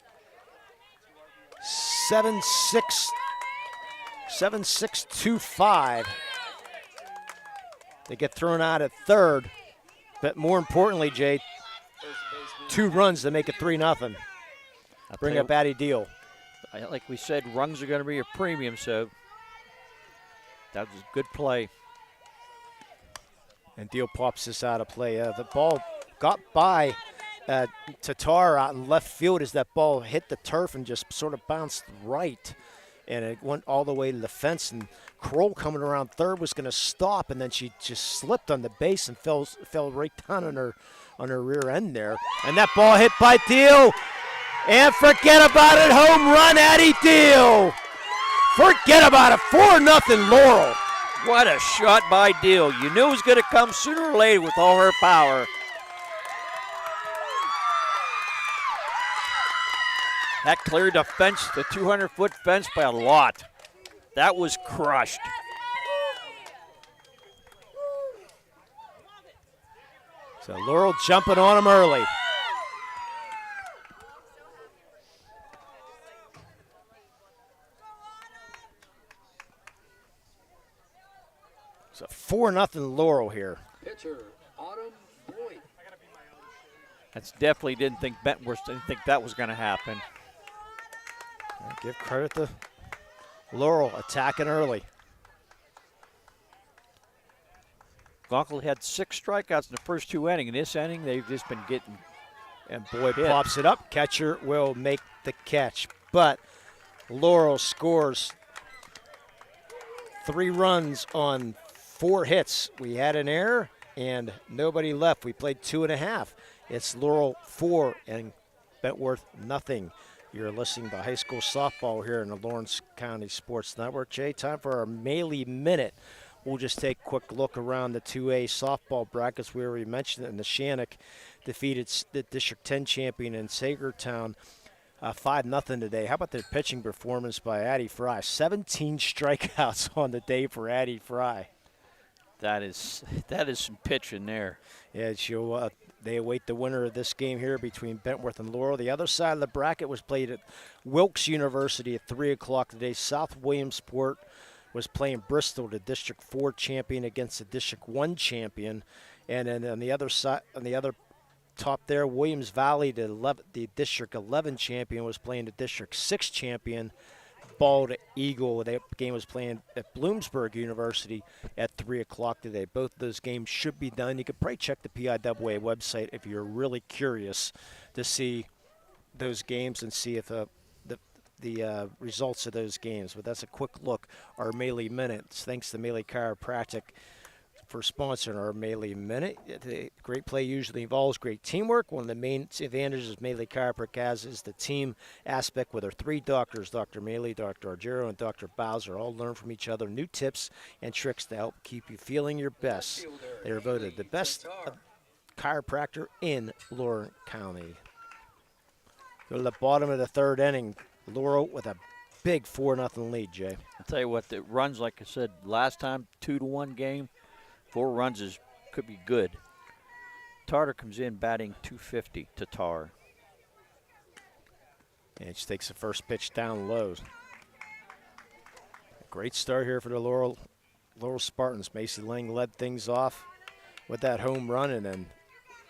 7-6-2-5. They get thrown out at third, but more importantly, Jay, 2 runs to make it 3-0. Bring up Addie Deal. Like we said, runs are going to be a premium, so that was a good play. And Deal pops this out of play. The ball got by Tatar out in left field as that ball hit the turf and just sort of bounced right. And it went all the way to the fence. And Kroll coming around third was going to stop, and then she just slipped on the base and fell right down on her rear end there. And that ball hit by Deal. And forget about it, home run, Addie Deal. Forget about it, 4-0 Laurel. What a shot by Deal. You knew it was going to come sooner or later with all her power. That cleared the fence, the 200-foot fence, by a lot. That was crushed. So Laurel jumping on them early. So 4-0 Laurel here. Pitcher, Autumn Boyd. That's definitely didn't think Bentworth didn't think that was going to happen. Give credit to Laurel attacking early. Gonkel had 6 strikeouts in the first 2 innings. In this inning, they've just been getting. And Boyd pops it up. Catcher will make the catch. But Laurel scores 3 runs on 4 hits. We had an error and nobody left. We played 2.5. It's Laurel 4 and Bentworth, nothing. You're listening to high school softball here in the Lawrence County Sports Network. Jay, time for our Melee Minute. We'll just take a quick look around the 2A softball brackets. We already mentioned it, and the Shannock defeated the District 10 champion in Sagertown 5-0 today. How about the pitching performance by Addie Fry? 17 strikeouts on the day for Addie Fry. That is some pitching there. Yeah, they await the winner of this game here between Bentworth and Laurel. The other side of the bracket was played at Wilkes University at 3 o'clock today. South Williamsport was playing Bristol, the District 4 champion, against the District 1 champion. And then on the other side, on the other top there, Williams Valley, the District 11 champion, was playing the District 6 champion, Bald Eagle. That game was playing at Bloomsburg University at 3 o'clock today. Both of those games should be done. You could probably check the PIAA website if you're really curious to see those games and see if the results of those games. But that's a quick look. Our Melee Minutes. Thanks to Melee Chiropractic for sponsoring our Melee Minute. The great play usually involves great teamwork. One of the main advantages Melee Chiropractic has is the team aspect with our 3 doctors, Dr. Melee, Dr. Argero, and Dr. Bowser, all learn from each other new tips and tricks to help keep you feeling your best. They are voted the best chiropractor in Lawrence County. Go to the bottom of the 3rd inning. Laurel with a big 4-0 lead, Jay. I'll tell you what, the runs, like I said, last time, 2-1 game. 4 runs could be good. Tartar comes in batting .250 to Tar. And she takes the first pitch down low. A great start here for the Laurel Spartans. Macy Lang led things off with that home run, and then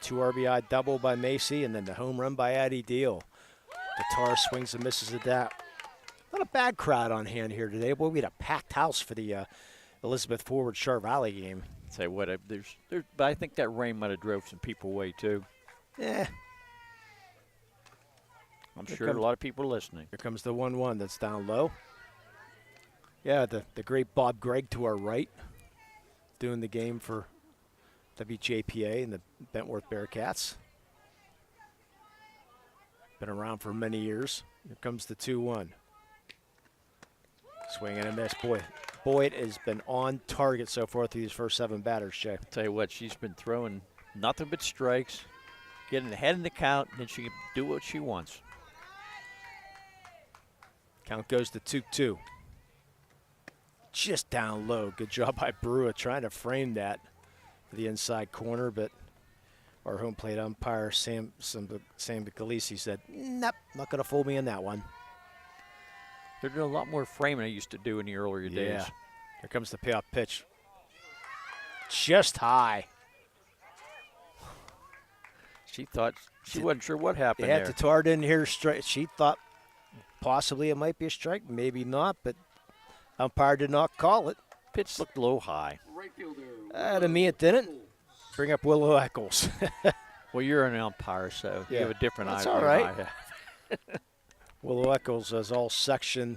2 RBI double by Macy, and then the home run by Addie Deal. The Tar swings and misses at that. Not a bad crowd on hand here today. Boy, we had a packed house for the Elizabeth Forward Char Valley game. Say what, but I think that rain might have drove some people away too. Yeah. I'm sure a lot of people are listening. Here comes the 1-1 that's down low. Yeah, the great Bob Gregg to our right, doing the game for WJPA and the Bentworth Bearcats. Been around for many years. Here comes the 2-1. Swing and a miss. Boyd has been on target so far through these first 7 batters, Jay. I'll tell you what, she's been throwing nothing but strikes, getting ahead in the count, and then she can do what she wants. Count goes to 2-2. Just down low. Good job by Brua trying to frame that for the inside corner, but our home plate umpire, Sam Galisi, said, nope, not going to fool me in that one. They're doing a lot more framing I used to do in the earlier days. Yeah. Here comes the payoff pitch. Just high. She thought she wasn't sure what happened there. Yeah, Tatar didn't hear strike. She thought possibly it might be a strike, maybe not, but umpire did not call it. Pitch looked a little high. To me, it didn't. Bring up Willow Eccles. Well, you're an umpire, so you have a different idea. That's all right. Willow Eccles has all section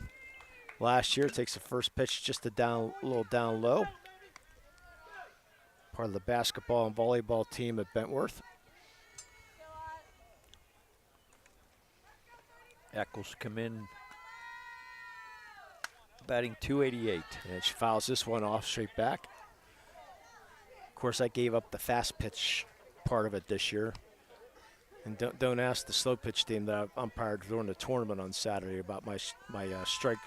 last year. Takes the first pitch just a little down low. Part of the basketball and volleyball team at Bentworth. Eccles come in batting .288. And she fouls this one off straight back. Of course, I gave up the fast pitch part of it this year. And don't ask the slow pitch team that I umpired during the tournament on Saturday about my strike.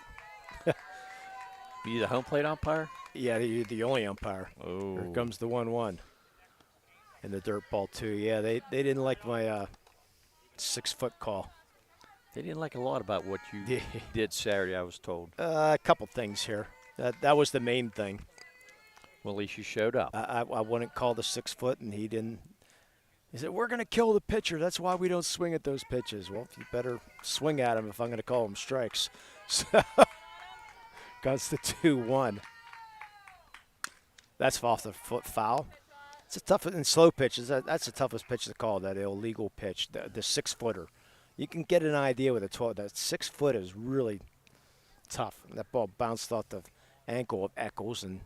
You the home plate umpire? Yeah, you're the only umpire. Oh. Here comes the 1-1. And the dirt ball, too. Yeah, they didn't like my 6-foot call. They didn't like a lot about what you did Saturday, I was told. A couple things here. That was the main thing. Well, at least you showed up. I wouldn't call the 6-foot, and he didn't. He said, we're going to kill the pitcher. That's why we don't swing at those pitches. Well, you better swing at them if I'm going to call them strikes. So, comes the 2-1. That's off the foot foul. It's a tough, in slow pitches, that's the toughest pitch to call, that illegal pitch, the 6-footer. You can get an idea with a 12. That 6-foot is really tough. That ball bounced off the ankle of Eccles, and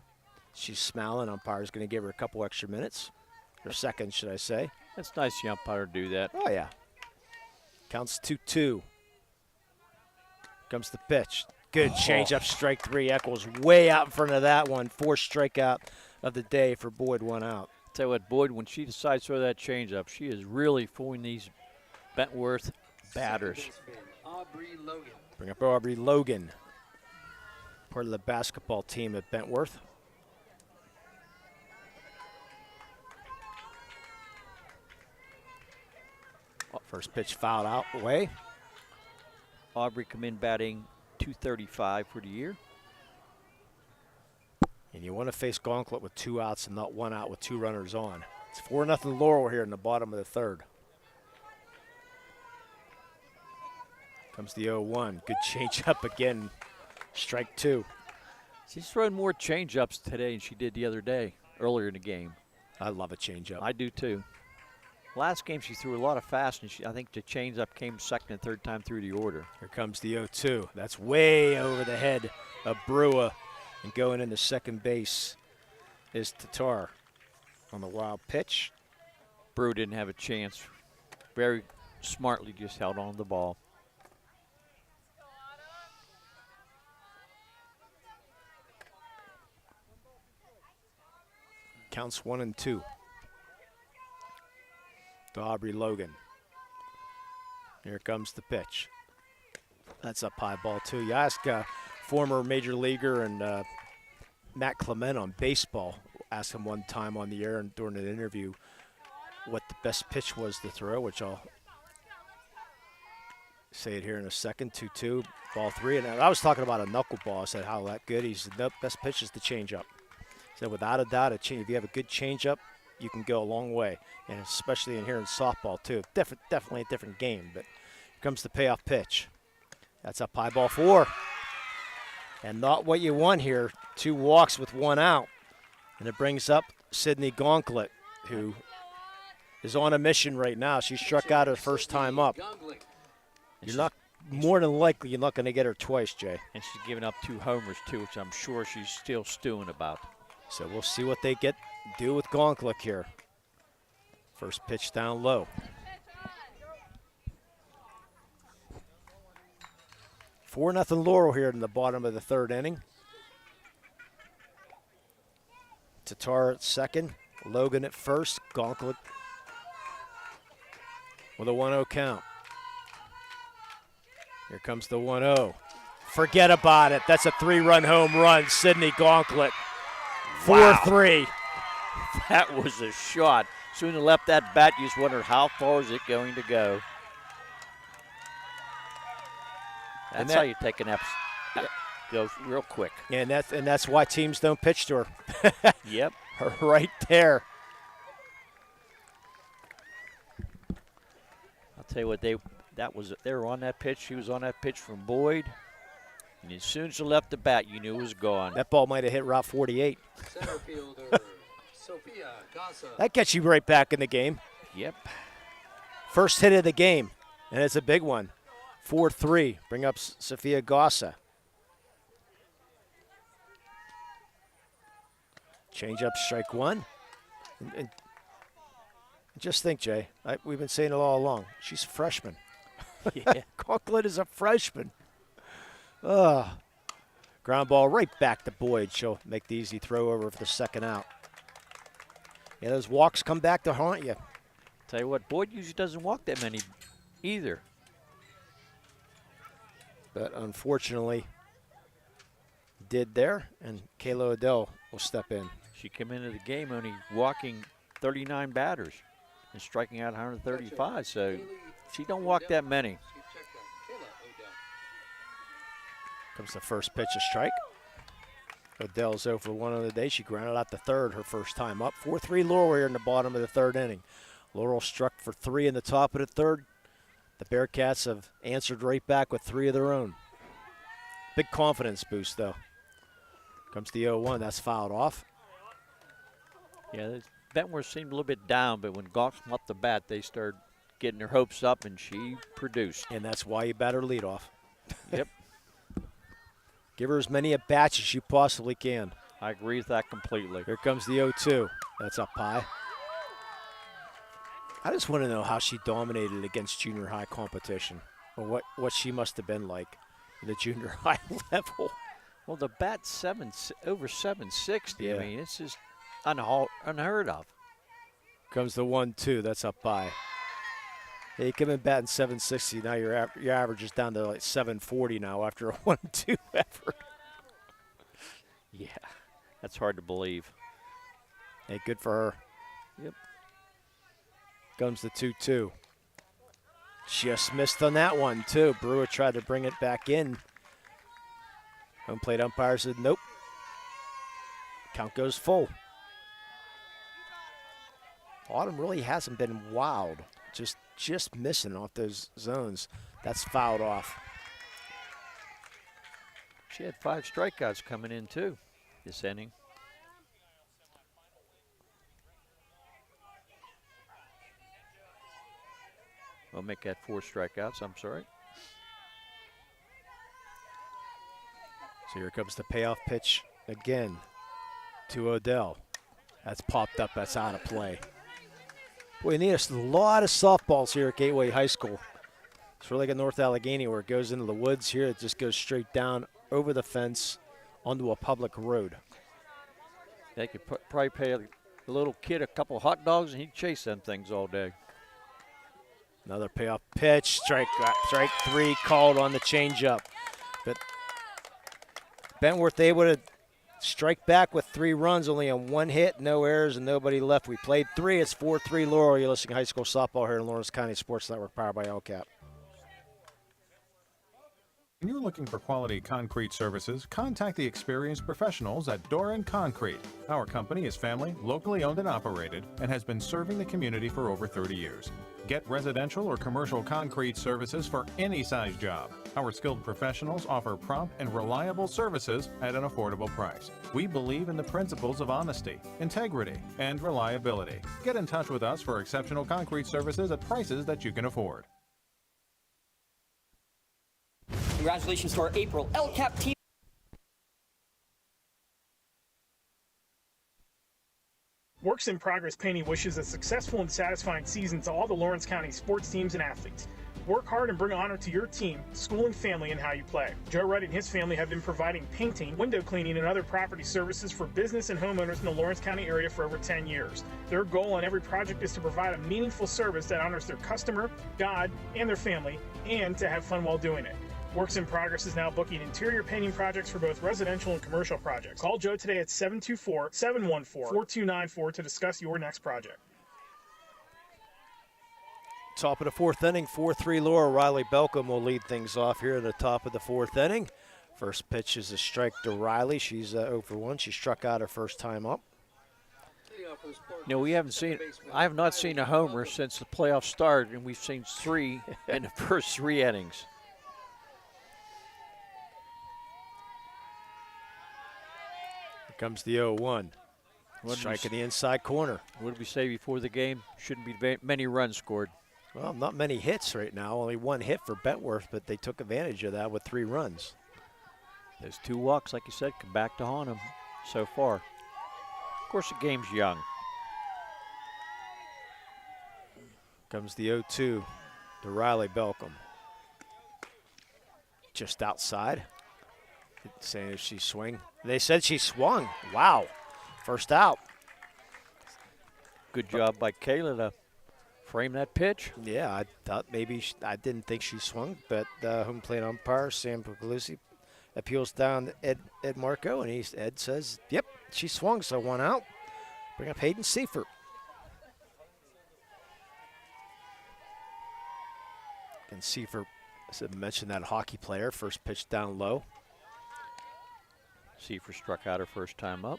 she's smiling. Umpire's going to give her a couple extra minutes, or seconds, should I say. It's nice the umpire to do that. Oh, yeah. Counts 2-2. Comes the pitch. Good changeup, strike 3. Eccles way out in front of that one. 4th strikeout of the day for Boyd, 1 out. Tell you what, Boyd, when she decides to throw that changeup, she is really fooling these Bentworth batters. Bring up Aubrey Logan, part of the basketball team at Bentworth. First pitch fouled out away. Aubrey come in batting .235 for the year. And you want to face Gauntlet with 2 outs and not 1 out with 2 runners on. It's 4-0 Laurel here in the bottom of the 3rd. Comes the 0-1. Good change up again. Strike 2. She's throwing more change-ups today than she did the other day, earlier in the game. I love a change-up. I do too. Last game she threw a lot of fast, and I think the change-up came second and third time through the order. Here comes the 0-2. That's way over the head of Brewer. And going into second base is Tatar on the wild pitch. Brewer didn't have a chance. Very smartly just held on to the ball. Counts 1-2 to Aubrey Logan. Here comes the pitch. That's up high, ball 2. You ask former major leaguer and Matt Clement on baseball, asked him one time on the air and during an interview what the best pitch was to throw, which I'll say it here in a second. 2-2, ball 3. And I was talking about a knuckleball. I said, how that good? He said, the best pitch is the changeup. He said, without a doubt, if you have a good changeup, you can go a long way, and especially in here in softball too. Definitely a different game, but here comes the payoff pitch. That's up high, ball 4. And not what you want here. 2 walks with 1 out. And it brings up Sydney Gauntlet, who is on a mission right now. She struck out her first time up. You're not, more than likely, you're not going to get her twice, Jay. And she's giving up 2 homers too, which I'm sure she's still stewing about. So we'll see what they do with Gauntlet here. First pitch down low. 4-0 Laurel here in the bottom of the 3rd inning. Tatar at second, Logan at first, Gauntlet with a 1-0 count. Here comes the 1-0. Forget about it. That's a 3-run home run. Sydney Gauntlet. 4-3. Wow. That was a shot. Soon as left that bat, you just wondered how far is it going to go. That's how you take an episode. Goes real quick. And that's why teams don't pitch to her. Yep. Right there. I'll tell you what, they were on that pitch. She was on that pitch from Boyd. And as soon as she left the bat, you knew it was gone. That ball might have hit Route 48. Center fielder, Sophia Gassa. That gets you right back in the game. Yep. First hit of the game, and it's a big one. 4-3. Bring up Sophia Gassa. Change up, strike 1. And just think, Jay, we've been saying it all along. She's a freshman. Yeah. Gauntlet is a freshman. Ground ball right back to Boyd. She'll make the easy throw over for the second out. Yeah, those walks come back to haunt you. Tell you what, Boyd usually doesn't walk that many either. But unfortunately, did there, and Kayla Odell will step in. She came into the game only walking 39 batters and striking out 135, so she don't walk that many. Comes the first pitch, a strike. Odell's over 1 on the day. She grounded out the 3rd, her first time up. 4-3 Laurel here in the bottom of the 3rd inning. Laurel struck for 3 in the top of the 3rd. The Bearcats have answered right back with 3 of their own. Big confidence boost, though. Comes the 0-1. That's fouled off. Yeah, Bentworth seemed a little bit down, but when Gauck came up the bat, they started getting their hopes up, and she produced. And that's why you bat her leadoff. Yep. Give her as many at-bats as you possibly can. I agree with that completely. Here comes the 0-2. That's up high. I just want to know how she dominated against junior high competition, or what she must have been like at the junior high level. Well, the bat's over 760. Yeah. I mean, it's just unheard of. Comes the 1-2. That's up by. Yeah, you come in batting 760. Now your average is down to like 740 now after a 1-2 effort. Yeah, that's hard to believe. Hey, good for her. Yep. Comes the 2-2. Just missed on that one, too. Brewer tried to bring it back in. Home plate umpire said nope. Count goes full. Autumn really hasn't been wild. Just missing off those zones. That's fouled off. She had 5 strikeouts coming in, too, this inning. I'll make that 4 strikeouts, I'm sorry. So here comes the payoff pitch again to Odell. That's popped up, that's out of play. Boy, you need a lot of softballs here at Gateway High School. It's really like a North Allegheny where it goes into the woods here. It just goes straight down over the fence onto a public road. They could probably pay a little kid a couple hot dogs and he'd chase them things all day. Another payoff pitch, strike 3 called on the changeup. But Bentworth able to strike back with 3 runs, only on 1 hit, no errors, and nobody left. We played 3. It's 4-3 Laurel. You're listening to high school softball here in Lawrence County Sports Network, powered by LCAP. When you're looking for quality concrete services, contact the experienced professionals at Doran Concrete. Our company is family, locally owned and operated, and has been serving the community for over 30 years. Get residential or commercial concrete services for any size job. Our skilled professionals offer prompt and reliable services at an affordable price. We believe in the principles of honesty, integrity, and reliability. Get in touch with us for exceptional concrete services at prices that you can afford. Congratulations to our April LCAP team. Works in Progress Painting wishes a successful and satisfying season to all the Lawrence County sports teams and athletes. Work hard and bring honor to your team, school, and family in how you play. Joe Wright and his family have been providing painting, window cleaning, and other property services for business and homeowners in the Lawrence County area for over 10 years. Their goal on every project is to provide a meaningful service that honors their customer, God, and their family, and to have fun while doing it. Works in Progress is now booking interior painting projects for both residential and commercial projects. Call Joe today at 724-714-4294 to discuss your next project. Top of the 4th inning, 4-3 Laurel. Riley Belcom will lead things off here at the top of the 4th inning. First pitch is a strike to Riley. She's 0 for 1. She struck out her first time up. No, I have not seen a homer since the playoffs started, and we've seen 3 in the first 3 innings. Comes the 0-1. Strike in the inside corner. What did we say before the game? Shouldn't be many runs scored. Well, not many hits right now. Only 1 hit for Bentworth, but they took advantage of that with 3 runs. Those 2 walks, like you said, come back to haunt them so far. Of course, the game's young. Comes the 0-2 to Riley Belcom. Just outside. Saying if she swing. They said she swung. Wow. First out. Good job by Kayla to frame that pitch. Yeah, I thought maybe I didn't think she swung, but home plate umpire Sam Puglisi appeals down to Ed Marco, and Ed says, yep, she swung, so 1 out. Bring up Hayden Seifert. And Seifert, as I mentioned, that hockey player, first pitch down low. Seifert struck out her first time up.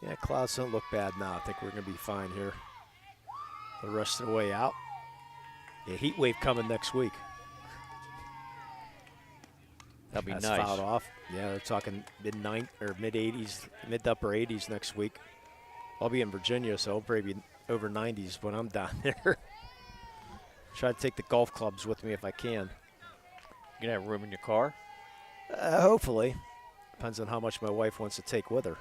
Yeah, clouds don't look bad now. I think we're going to be fine here the rest of the way out. Yeah, heat wave coming next week. That'd be That's nice. Fouled off. Yeah, they're talking mid-80s, mid to upper 80s next week. I'll be in Virginia, so I'll probably be over 90s when I'm down there. Try to take the golf clubs with me if I can. You gonna have room in your car? Hopefully. Depends on how much my wife wants to take with her.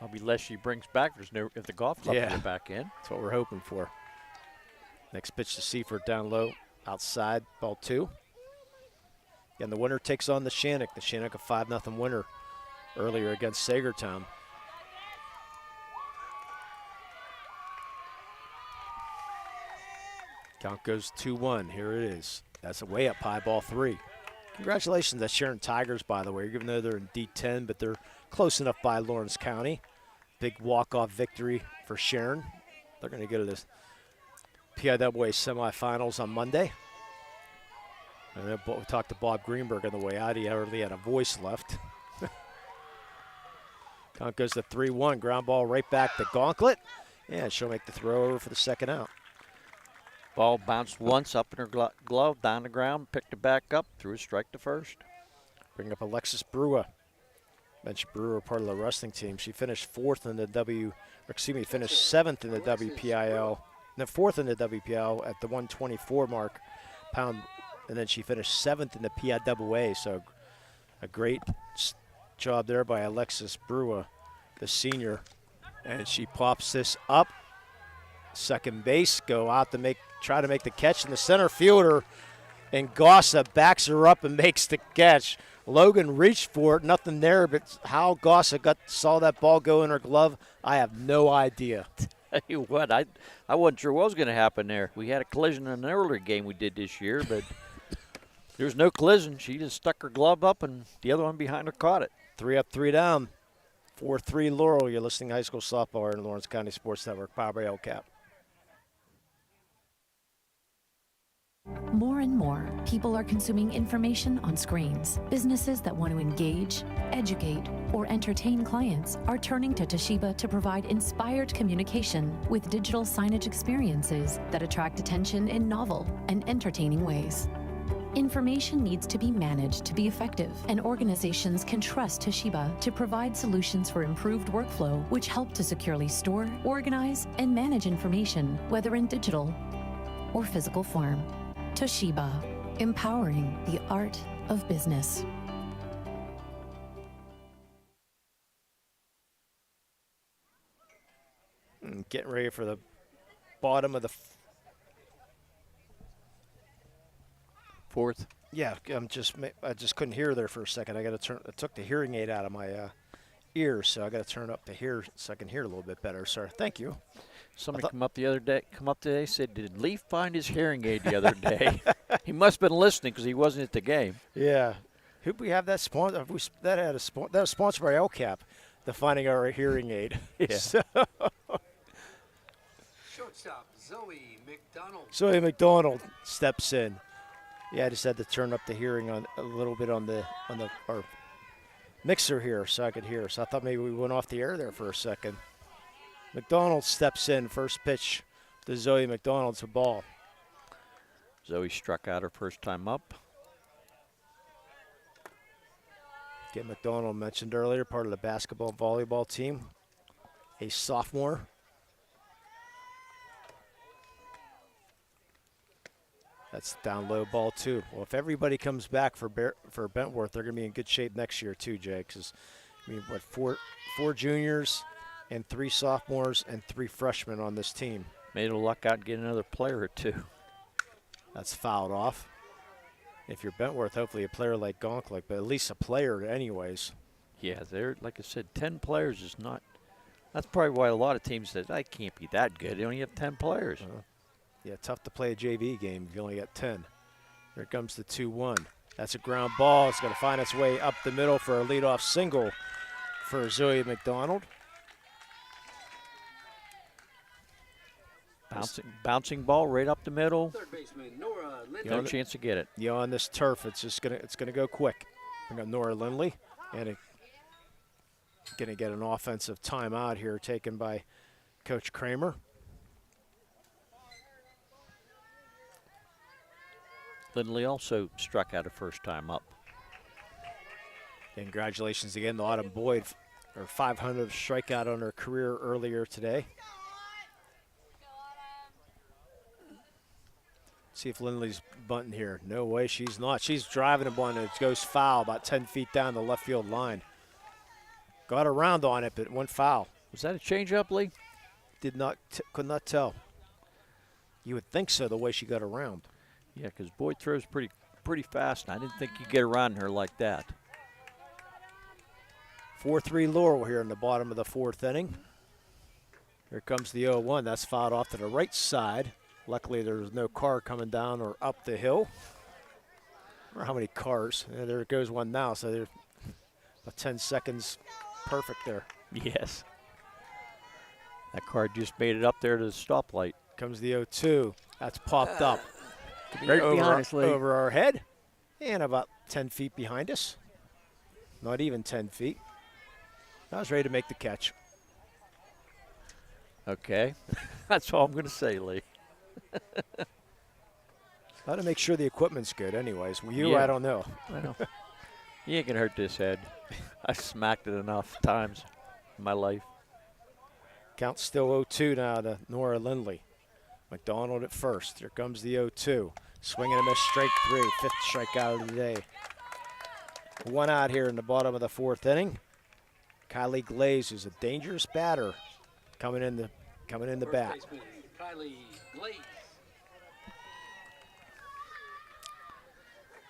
I'll be less she brings back. There's no if the golf club can get back in. That's what we're hoping for. Next pitch to Seifert down low, outside, ball 2. And the winner takes on the Shannock. The Shannock a 5-0 winner earlier against Sagertown. Count goes 2-1. Here it is. That's a way up high, ball 3. Congratulations to Sharon Tigers, by the way, even though they're in D10, but they're close enough by Lawrence County. Big walk-off victory for Sharon. They're going to go to the Piaa semifinals on Monday. And then we talked to Bob Greenberg on the way out. He hardly had a voice left. Count goes to 3-1. Ground ball right back to Gauntlet. And she'll make the throw over for the second out. Ball bounced once up in her glove, down the ground, picked it back up, threw a strike to first. Bring up Alexis Brewer. Mentioned Brewer, part of the wrestling team. She finished 4th in the finished 7th in the WPIL. And then 4th in the WPIL at the 124 mark pound. And then she finished 7th in the PIAA. So a great job there by Alexis Brewer, the senior. And she pops this up. Second base, go out to try to make the catch, and the center fielder and Gossa backs her up and makes the catch. Logan reached for it, nothing there, but how Gossa saw that ball go in her glove, I have no idea. Tell you what, I wasn't sure what was going to happen there. We had a collision in an earlier game we did this year, but there was no collision. She just stuck her glove up, and the other one behind her caught it. 3 up, 3 down. 4-3 Laurel. You're listening to High School Softball in Lawrence County Sports Network, powered by LCAP. More and more, people are consuming information on screens. Businesses that want to engage, educate, or entertain clients are turning to Toshiba to provide inspired communication with digital signage experiences that attract attention in novel and entertaining ways. Information needs to be managed to be effective, and organizations can trust Toshiba to provide solutions for improved workflow, which help to securely store, organize, and manage information, whether in digital or physical form. Toshiba, empowering the art of business. Getting ready for the bottom of the fourth. Yeah, I just couldn't hear there for a second. I took the hearing aid out of my ears, so I got to turn up the hear so I can hear a little bit better, sir. Thank you. Somebody come up today, said, did Leaf find his hearing aid the other day? He must have been listening because he wasn't at the game. Yeah. Who we have that sponsor? That was sponsored by LCAP, the finding our hearing aid. Yeah. So. Shortstop Zoe McDonald. Zoe McDonald steps in. Yeah, I just had to turn up the hearing on a little bit on our mixer here so I could hear. So I thought maybe we went off the air there for a second. McDonald steps in. First pitch to Zoe McDonald's a ball. Zoe struck out her first time up. Get McDonald mentioned earlier, part of the basketball and volleyball team. A sophomore. That's down low, ball 2. Well, if everybody comes back for Bentworth, they're going to be in good shape next year too, Jay. Because four juniors and 3 sophomores and 3 freshmen on this team. Made a luck out and get another player or 2. That's fouled off. If you're Bentworth, hopefully a player like Gonklik, but at least a player anyways. Yeah, like I said, 10 players is not. That's probably why a lot of teams said, I can't be that good. They only have 10 players. Yeah, tough to play a JV game if you only got 10. Here comes the 2-1. That's a ground ball. It's going to find its way up the middle for a leadoff single for Zoe McDonald. Bouncing ball right up the middle. Third baseman Nora Lindley. No chance to get it. Yeah, on this turf, it's gonna go quick. We got Nora Lindley, and gonna get an offensive timeout here taken by Coach Kramer. Lindley also struck out her first time up. Congratulations again to Autumn Boyd, her 500th strikeout on her career earlier today. See if Lindley's bunting here. No way, she's not. She's driving a bunt, and it goes foul about 10 feet down the left field line. Got around on it, but it went foul. Was that a changeup, Lee? Could not tell. You would think so, the way she got around. Yeah, because Boyd throws pretty fast, and I didn't think you'd get around her like that. 4-3 Laurel here in the bottom of the 4th inning. Here comes the 0-1. That's fouled off to the right side. Luckily, there was no car coming down or up the hill. I don't know how many cars. Yeah, there goes one now, so there's about 10 seconds perfect there. Yes. That car just made it up there to the stoplight. Comes the 0-2. That's popped up. Right behind us, Lee. Over our head and about 10 feet behind us. Not even 10 feet. I was ready to make the catch. Okay. That's all I'm going to say, Lee. Got to make sure the equipment's good anyways. You, Yeah. I don't know. I know. You ain't going to hurt this head. I smacked it enough times in my life. Count still 0-2 now to Nora Lindley. McDonald at first. Here comes the 0-2. Swing and a miss, strike 3. 5th strikeout of the day. One out here in the bottom of the 4th inning. Kylie Glaze, who's a dangerous batter, coming in the bat. Kylie Glaze.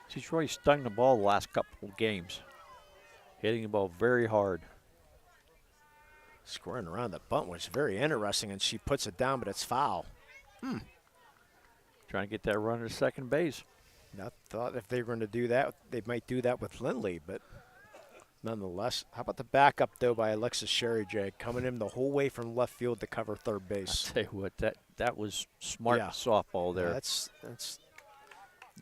She's really stung the ball the last couple of games. Hitting the ball very hard. Scoring around the bunt was very interesting, and she puts it down, but it's foul. Trying to get that runner to second base. I thought if they were going to do that, they might do that with Lindley, but nonetheless. How about the backup, though, by Alexis Sherry J, coming in the whole way from left field to cover third base. I'll tell you what, that was smart softball there.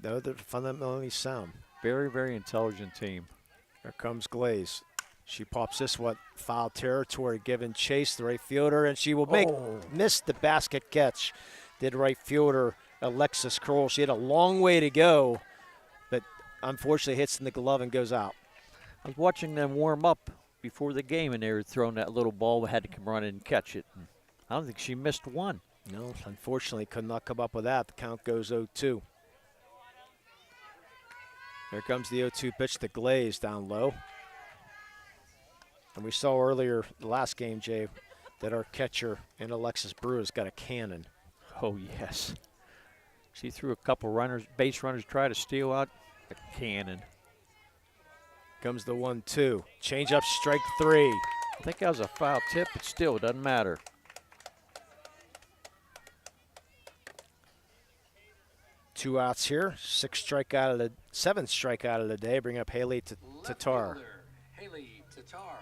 They're fundamentally sound. Very, very intelligent team. Here comes Glaze. She pops this one, foul territory, giving chase the right fielder, and she will miss the basket catch. Did right fielder Alexis Kroll. She had a long way to go, but unfortunately hits in the glove and goes out. I was watching them warm up before the game, and they were throwing that little ball. We had to come run in and catch it. And I don't think she missed one. No, unfortunately could not come up with that. The count goes 0-2. Here comes the 0-2 pitch to Glaze down low. And we saw earlier the last game, Jay, that our catcher in Alexis Brew has got a cannon. Oh, yes. She threw a couple base runners, try to steal out a cannon. Comes the 1-2. Change up, strike 3. I think that was a foul tip, but still, it doesn't matter. Two outs here. 7th strikeout of the day. Bring up Haley Tatar. Haley Tatar.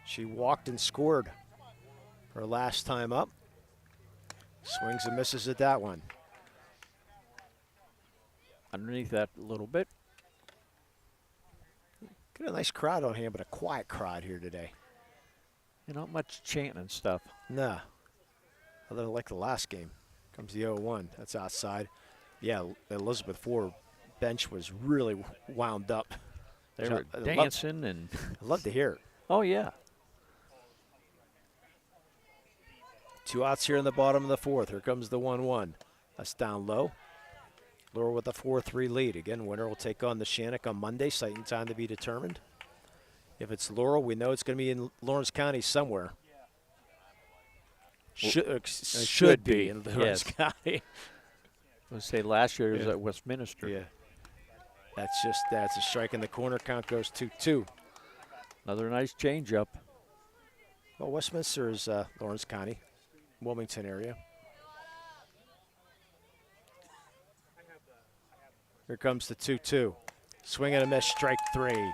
She walked and scored her last time up. Swings and misses at that one. Underneath that a little bit. Got a nice crowd on hand, but a quiet crowd here today. Not much chanting and stuff. Nah. Other than like the last game. Comes the 0-1. That's outside. Yeah, the Elizabeth Ford bench was really wound up. They were dancing and I'd love to hear it. Oh, yeah. 2 outs here in the bottom of the 4th. Here comes the 1-1. That's down low. Laurel with a 4-3 lead. Again, winner will take on the Shannock on Monday. Site and time to be determined. If it's Laurel, we know it's going to be in Lawrence County somewhere. Should be in Lawrence County. I would say last year it was at Westminster. Yeah. That's a strike in the corner. Count goes 2-2. Another nice changeup. Well, Westminster is Lawrence County, Wilmington area. Here comes the 2-2. Swing and a miss, strike 3.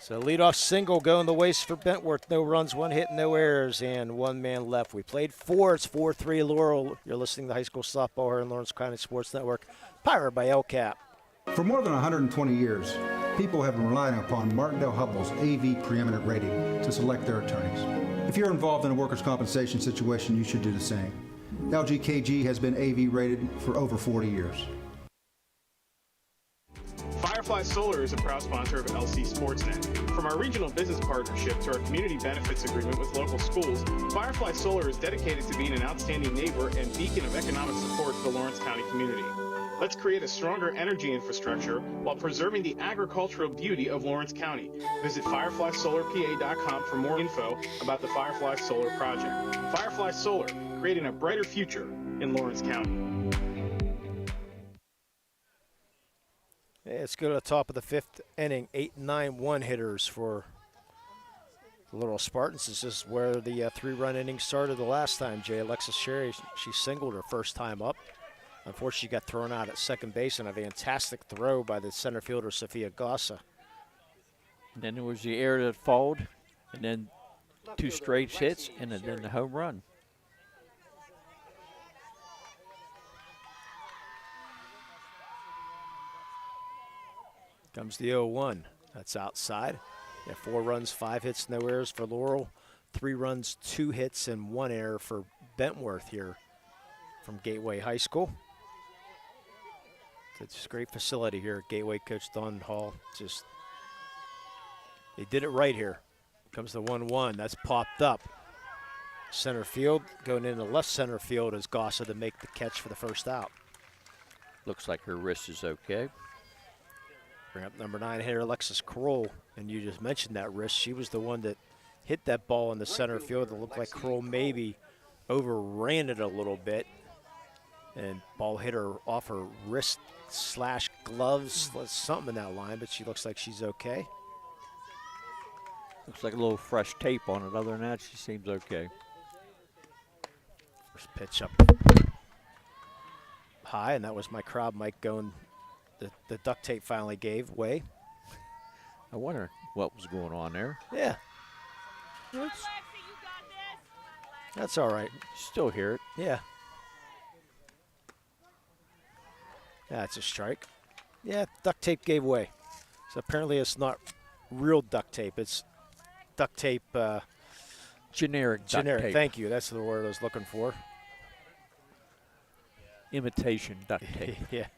So leadoff single going the waste for Bentworth. No runs, 1 hit, no errors, and 1 man left. We played 4. It's 4-3 Laurel. You're listening to High School Softball here on Lawrence County Sports Network, powered by LCAP. For more than 120 years, people have been relying upon Martindale Hubbell's AV preeminent rating to select their attorneys. If you're involved in a workers' compensation situation, you should do the same. LGKG has been AV rated for over 40 years. Firefly Solar is a proud sponsor of LC SportsNet. From our regional business partnership to our community benefits agreement with local schools, Firefly Solar is dedicated to being an outstanding neighbor and beacon of economic support to the Lawrence County community. Let's create a stronger energy infrastructure while preserving the agricultural beauty of Lawrence County. Visit FireflySolarPA.com for more info about the Firefly Solar Project. Firefly Solar, creating a brighter future in Lawrence County. Hey, let's go to the top of the 5th inning. 8-9 one-hitters for the Laurel Spartans. This is where the 3-run inning started the last time. Alexis Sherry, she singled her first time up. Unfortunately, she got thrown out at second base on a fantastic throw by the center fielder, Sophia Gossa. And then there was the error that followed, and then 2 straight hits, and then the home run. Comes the 0-1. That's outside. Yeah, 4 runs, 5 hits, no errors for Laurel. 3 runs, 2 hits, and 1 error for Bentworth here from Gateway High School. It's a great facility here at Gateway. Coach Don Hall, they did it right here. Comes the 1-1. That's popped up. Center field, going into left center field is Gossa to make the catch for the first out. Looks like her wrist is okay. Bring up number 9 hitter Alexis Kroll, and you just mentioned that wrist. She was the one that hit that ball in the center field. It looked like Kroll maybe overran it a little bit, and ball hit her off her wrist / gloves, something in that line, but she looks like she's okay. Looks like a little fresh tape on it. Other than that, she seems okay. First pitch up high, and that was my crowd mic going. The duct tape finally gave way. I wonder what was going on there. Yeah. That's all right. Still hear it. Yeah. That's a strike. Yeah, duct tape gave way. So apparently it's not real duct tape. It's duct tape. Generic duct tape. Thank you. That's the word I was looking for. Imitation duct tape. Yeah.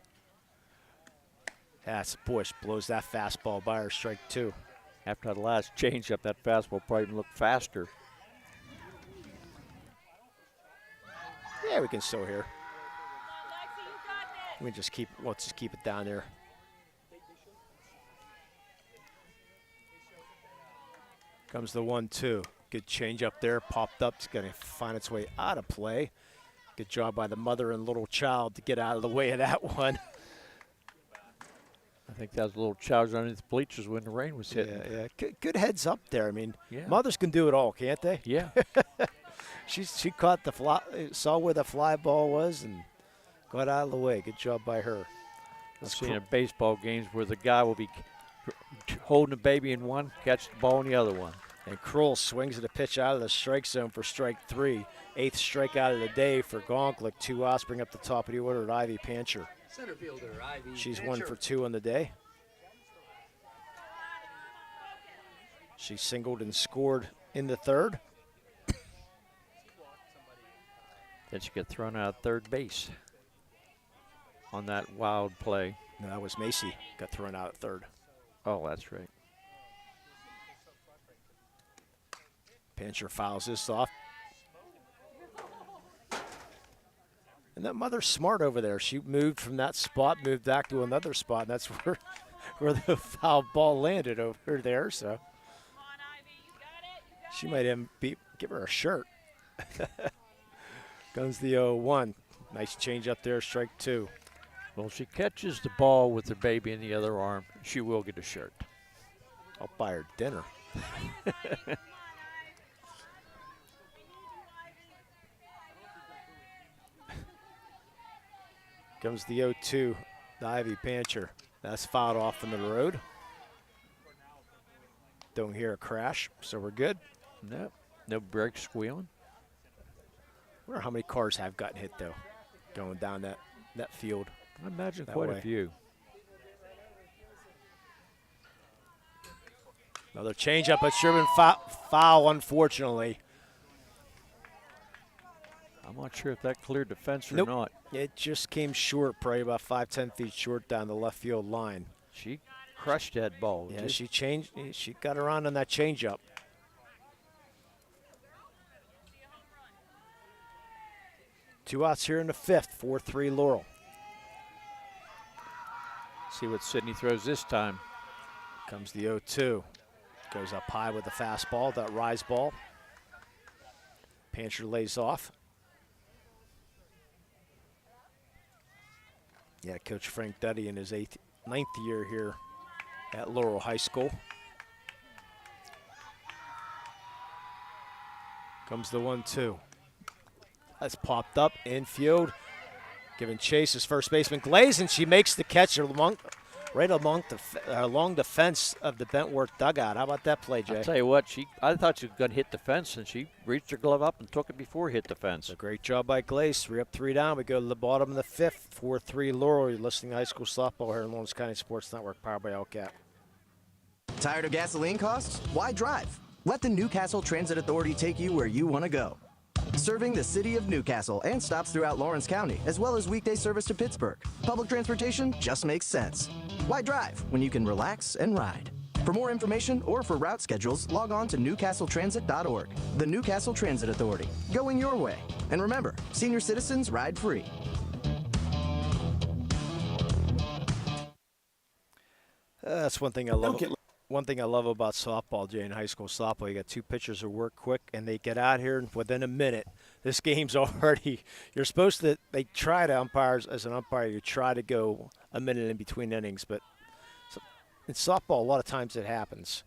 That's Bush blows that fastball by her, strike 2. After the last changeup, that fastball probably looked faster. Yeah, we can still hear. Let's just keep it down there. Comes the 1-2. Good change up there, popped up. It's going to find its way out of play. Good job by the mother and little child to get out of the way of that one. I think that was a little child underneath the bleachers when the rain was hitting. Yeah. Good heads up there. I mean, yeah. Mothers can do it all, can't they? Yeah. She caught the fly, saw where the fly ball was, and got out of the way. Good job by her. I've seen in baseball games where the guy will be holding the baby in one, catch the ball in the other one. And Kroll swings at a pitch out of the strike zone for strike 3. 8th strikeout of the day for Gonklick. 2 outs bring up the top of the order at Ivy Pancher. Center fielder, Ivy She's Pancher. 1 for 2 on the day. She singled and scored in the 3rd. Then she got thrown out of third base on that wild play. No, that was Macy. Got thrown out at 3rd. Oh, that's right. Pancher fouls this off. And that mother's smart over there. She moved from that spot, moved back to another spot, and that's where the foul ball landed over there. So she might even give her a shirt. Comes the 0-1. Nice change up there, strike 2. Well, she catches the ball with her baby in the other arm, she will get a shirt. I'll buy her dinner. Comes the 0-2, the Ivy Pancher. That's fouled off in the road. Don't hear a crash, so we're good. Nope. No brakes squealing. Wonder how many cars have gotten hit, though, going down that field. I imagine quite a few. Another changeup, but Sherman foul, unfortunately. I'm not sure if that cleared the fence or Nope. not. It just came short, probably about 5-10 feet short down the left field line. She crushed that ball. Yeah, she got around on that changeup. Two outs here in the 5th, 4-3 Laurel. See what Sydney throws this time. Comes the 0-2. Goes up high with the fastball, that rise ball. Pancher lays off. Yeah, Coach Frank Duddy in his ninth year here at Laurel High School. Comes the 1-2. That's popped up infield. Giving chase is first baseman Glaze, and she makes the catch right along the fence of the Bentworth dugout. How about that play, Jay? I'll tell you what, I thought she was going to hit the fence, and she reached her glove up and took it before it hit the fence. A great job by Glaze. 3 up, 3 down. We go to the bottom of the 5th. 4-3 Laurel. You're listening to high school softball here in Lawrence County Sports Network, powered by LCAT. Tired of gasoline costs? Why drive? Let the Newcastle Transit Authority take you where you want to go. Serving the city of Newcastle and stops throughout Lawrence County, as well as weekday service to Pittsburgh. Public transportation just makes sense. Why drive when you can relax and ride? For more information or for route schedules, log on to newcastletransit.org. The Newcastle Transit Authority, going your way. And remember, senior citizens ride free. That's one thing I love. One thing I love about softball, Jay, in high school softball, you got two pitchers who work quick, and they get out here, and within a minute, this game's already. You're supposed to. They try to umpires as an umpire. You try to go a minute in between innings, but in softball, a lot of times it happens.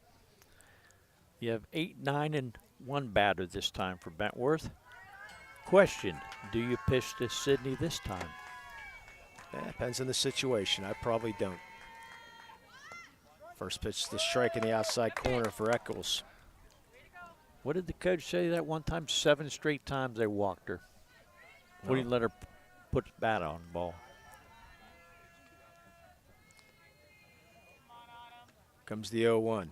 You have 8, 9, and 1 batter this time for Bentworth. Question: do you pitch to Sydney this time? Depends on the situation. I probably don't. First pitch to strike in the outside corner for Eccles. What did the coach say that one time? 7 straight times they walked her. Wouldn't let her put the bat on the ball. Comes the 0-1.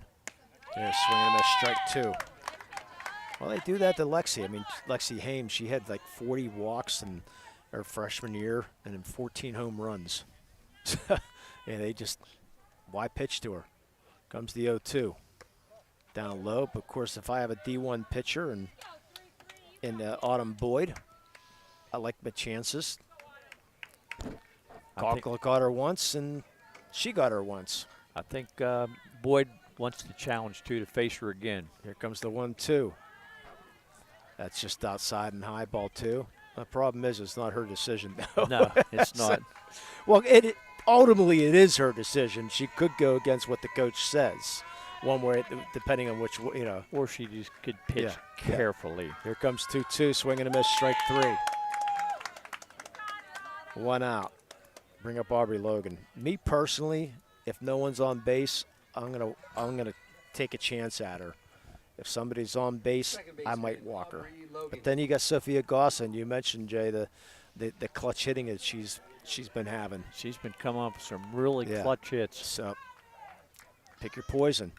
There's swinging a strike 2. Well, they do that to Lexi. I mean, Lexi Hames, she had like 40 walks in her freshman year and then 14 home runs. And they just, why pitch to her? Comes the 0-2. Down low, but of course, if I have a D1 pitcher in Autumn Boyd, I like my chances. Conkle got her once, and she got her once. I think Boyd wants to challenge, too, to face her again. Here comes the 1-2. That's just outside and high, ball 2. The problem is it's not her decision, though. No, it's not. Well, ultimately, it is her decision. She could go against what the coach says, one way, depending on which, Or she just could pitch carefully. Here comes 2-2, swing and a miss, strike 3. 1 out. Bring up Aubrey Logan. Me personally, if no one's on base, I'm gonna take a chance at her. If somebody's on base, I might walk her. But then you got Sophia Goss, and you mentioned, Jay, the clutch hitting that she's been having. She's been coming up with some really clutch hits. So pick your poison.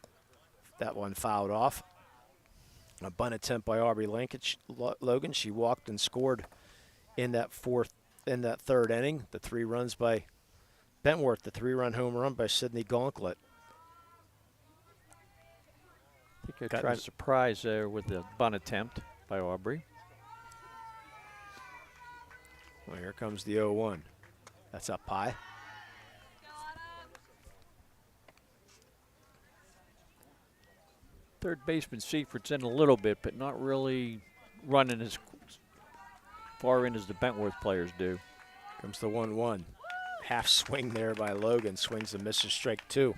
That one fouled off. A bunt attempt by Aubrey Logan. She walked and scored in that 3rd inning. The 3 runs by Bentworth, the 3-run home run by Sydney Gauntlet. I think I tried to surprise there with the bunt attempt by Aubrey. Well, here comes the 0-1. That's up high. Third baseman Seifert in a little bit, but not really running as far in as the Bentworth players do. Comes the 1-1. Half swing there by Logan. Swings and misses, strike 2.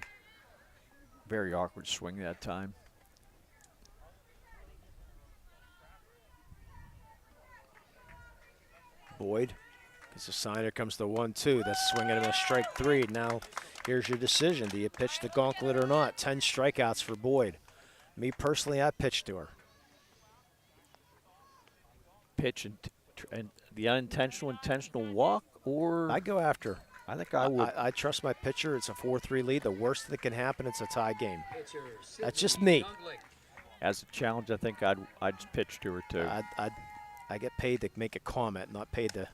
Very awkward swing that time. Boyd gets a sign. Here comes the 1-2. That's swinging and a strike 3. Now, here's your decision. Do you pitch the Gauntlet or not? 10 strikeouts for Boyd. Me personally, I pitch to her. Pitch and the unintentional, intentional walk, or I go after her. I think I would. I trust my pitcher. It's a 4-3 lead. The worst that can happen, it's a tie game. That's just me. As a challenge, I think I'd pitch to her too. I get paid to make a comment, not paid to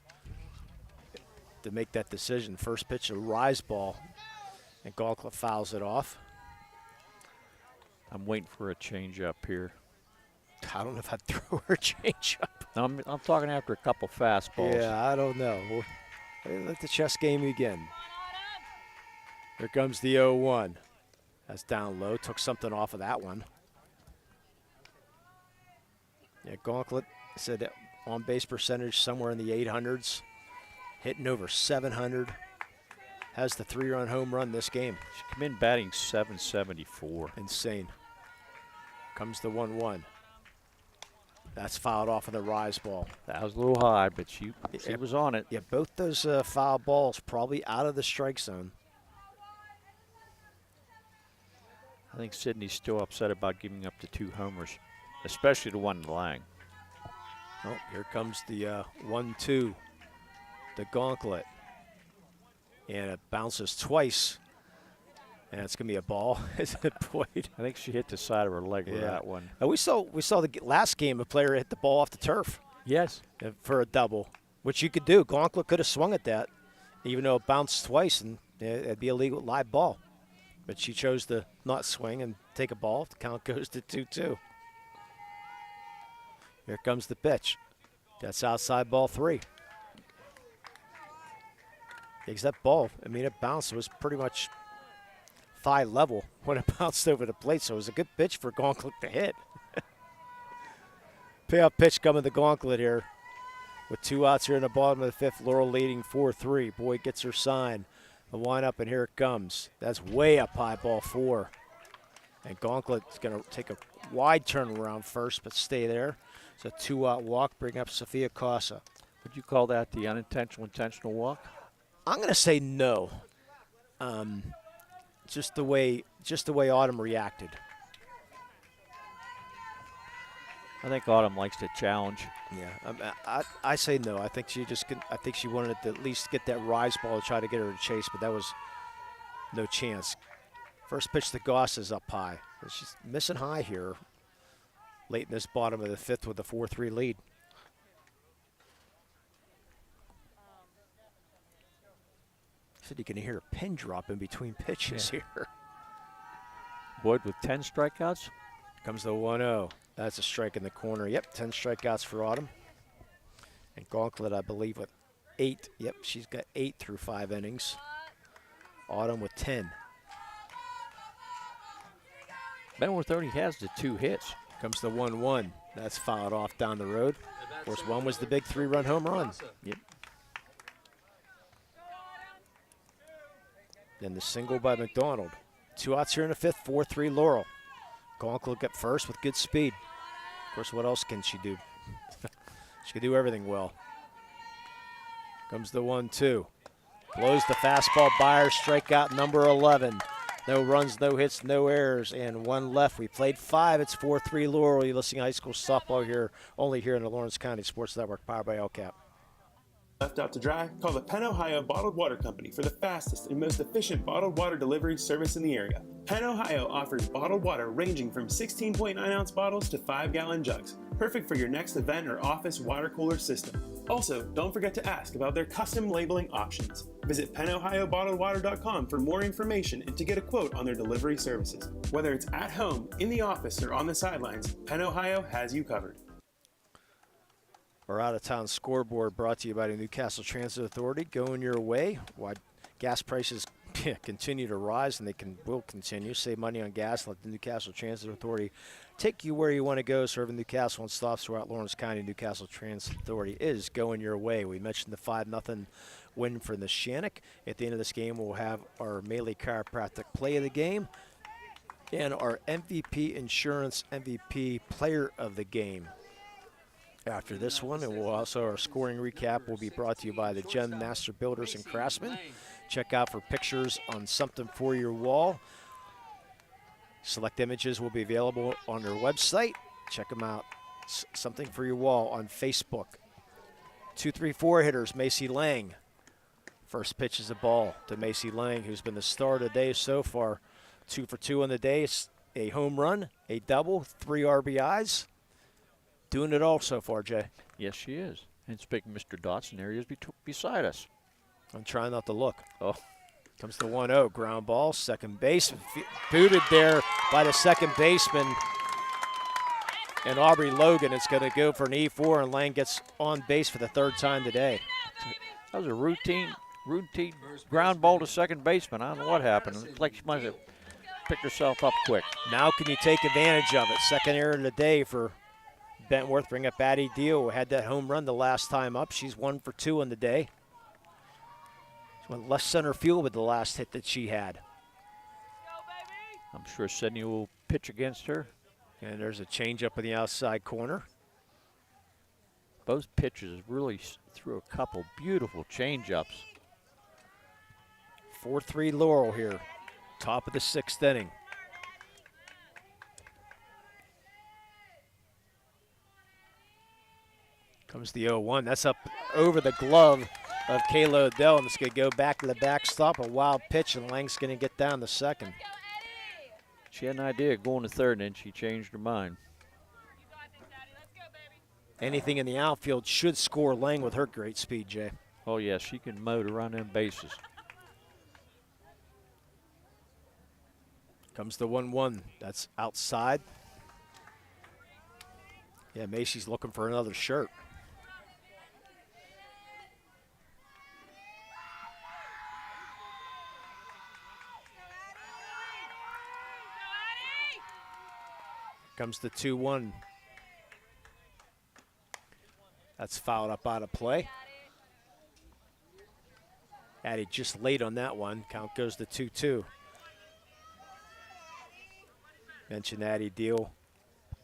make that decision. First pitch, a rise ball, and Gauntlet fouls it off. I'm waiting for a change up here. I don't know if I'd throw her a change up. I'm talking after a couple fastballs. Yeah, I don't know. We'll let the chess game begin. Here comes the 0-1. That's down low. Took something off of that one. Yeah, Gauntlet said on base percentage somewhere in the 800s. Hitting over 700. Has the 3-run home run this game. She come in batting .774. Insane. Comes the 1-1. That's fouled off of the rise ball. That was a little high, but she was on it. Yeah, both those foul balls probably out of the strike zone. I think Sydney's still upset about giving up the 2 homers, especially the one to Lang. Oh, here comes the 1-2, the Gauntlet. And it bounces twice. And it's going to be a ball, isn't it, Boyd? I think she hit the side of her leg with that one. We saw the last game a player hit the ball off the turf. Yes. For a double, which you could do. Gauntlet could have swung at that, even though it bounced twice, and it'd be a legal live ball. But she chose to not swing and take a ball. The count goes to 2-2. Here comes the pitch. That's outside ball 3. Because that ball, I mean, it bounced. It was pretty much thigh level when it bounced over the plate, so it was a good pitch for Gauntlet to hit. Payoff pitch coming to Gauntlet here. With 2 outs here in the bottom of the 5th, Laurel leading 4-3. Boyd gets her sign. The windup, and here it comes. That's way up high, ball 4. And Gauntlet's going to take a wide turn around first, but stay there. It's a 2-out walk, bring up Sophia Casa. Would you call that the unintentional intentional walk? I'm going to say no. Just the way Autumn reacted. I think Autumn likes to challenge. Yeah, I say no. I think she wanted to at least get that rise ball to try to get her to chase, but that was no chance. First pitch to Goss is up high. She's missing high here late in this bottom of the 5th with a 4-3 lead. Said you can hear a pin drop in between pitches here. Boyd with 10 strikeouts. Comes the 1-0. That's a strike in the corner. Yep, 10 strikeouts for Autumn. And Gauntlet, I believe, with 8. Yep, she's got 8 through 5 innings. Autumn with 10. Bentworth already has the 2 hits. Comes the 1-1. That's fouled off down the road. Of course, one was the big 3-run home run. Yep. Then the single by McDonald. 2 outs here in the 5th, 4-3 Laurel. Gauntlet get first with good speed. Of course, what else can she do? She can do everything well. Comes the 1-2. Blows the fastball by her, strikeout number 11. No runs, no hits, no errors, and 1 left. We played 5. It's 4-3 Laurel. You're listening to high school softball here, only here in the Lawrence County Sports Network, powered by LCAP. Left out to dry? Call the Penn Ohio Bottled Water Company for the fastest and most efficient bottled water delivery service in the area. Penn Ohio offers bottled water ranging from 16.9-ounce bottles to 5-gallon jugs, perfect for your next event or office water cooler system. Also, don't forget to ask about their custom labeling options. Visit PenOhioBottledWater.com for more information and to get a quote on their delivery services. Whether it's at home, in the office, or on the sidelines, Penn Ohio has you covered. Our out-of-town scoreboard brought to you by the Newcastle Transit Authority. Going your way. Why gas prices continue to rise, and will continue. Save money on gas. Let the Newcastle Transit Authority take you where you want to go. Serving Newcastle and stops throughout Lawrence County. Newcastle Transit Authority is going your way. We mentioned the 5-0 win for the Shannock. At the end of this game, we'll have our Melee Chiropractic play of the game and our MVP Insurance MVP Player of the Game. After this one, and we'll also, our scoring recap will be brought to you by the Gem Master Builders and Craftsmen. Check out for pictures on something for your wall. Select images will be available on their website. Check them out. Something for your wall on Facebook. 2-3-4 hitters, Macy Lang. First pitch is a ball to Macy Lang, who's been the star of the day so far. 2 for 2 on the day, a home run, a double, 3 RBIs. Doing it all so far, Jay. Yes, she is. And speaking of Mr. Dotson, there he is beside us. I'm trying not to look. Oh, comes the 1-0. Ground ball, second base. Booted there by the second baseman. And Aubrey Logan is going to go for an E4, and Lang gets on base for the 3rd time today. That was a routine routine ground ball to second baseman. I don't know what happened. It's like she might have picked herself up quick. Now can you take advantage of it? Second error of the day for Bentworth. Bring up Addie Deal, who had that home run the last time up. She's 1 for 2 on the day. She went left center field with the last hit that she had. I'm sure Sydney will pitch against her. And there's a changeup in the outside corner. Both pitchers really threw a couple beautiful changeups. 4-3 Laurel here. Top of the 6th inning. Comes the 0-1. That's up over the glove of Kayla Odell. And it's going to go back to the backstop. A wild pitch, and Lang's going to get down to second. She had an idea of going to third, and then she changed her mind. Anything in the outfield should score Lang with her great speed, Jay. Oh, yeah, she can motor around them bases. Comes the 1-1. That's outside. Yeah, Macy's looking for another shirt. Comes the 2-1. That's fouled up out of play. Addie just late on that one. Count goes to 2-2. Mentioned Addie Deal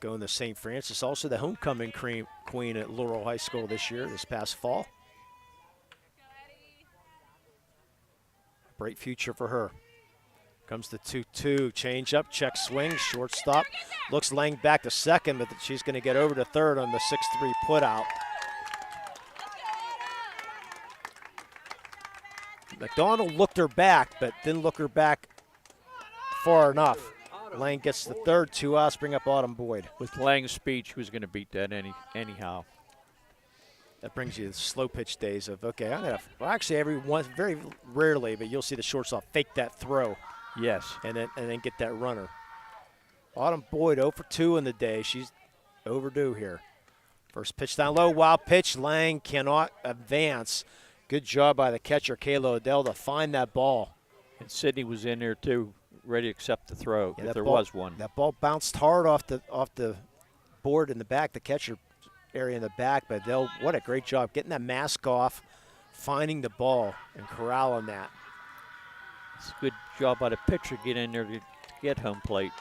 going to St. Francis. Also the homecoming queen at Laurel High School this past fall. Bright future for her. Comes the 2-2, change up, check swing, shortstop. Looks Lang back to second, but she's going to get over to third on the 6-3 put out. McDonald looked her back, but didn't look her back far enough. Lang gets the third, 2 outs, bring up Autumn Boyd. With Lang's speed, she was going to beat that anyhow. That brings you the slow pitch days of, okay, I'm going to, well, actually very rarely, but you'll see the shortstop fake that throw. Yes. And then get that runner. Autumn Boyd 0 for 2 in the day. She's overdue here. First pitch down low, wild pitch. Lang cannot advance. Good job by the catcher, Kayla Odell, to find that ball. And Sydney was in there too, ready to accept the throw, if there ball, was one. That ball bounced hard off the board in the back, the catcher area in the back, but what a great job getting that mask off, finding the ball, and corralling that. It's a good job by the pitcher to get in there to get home plate.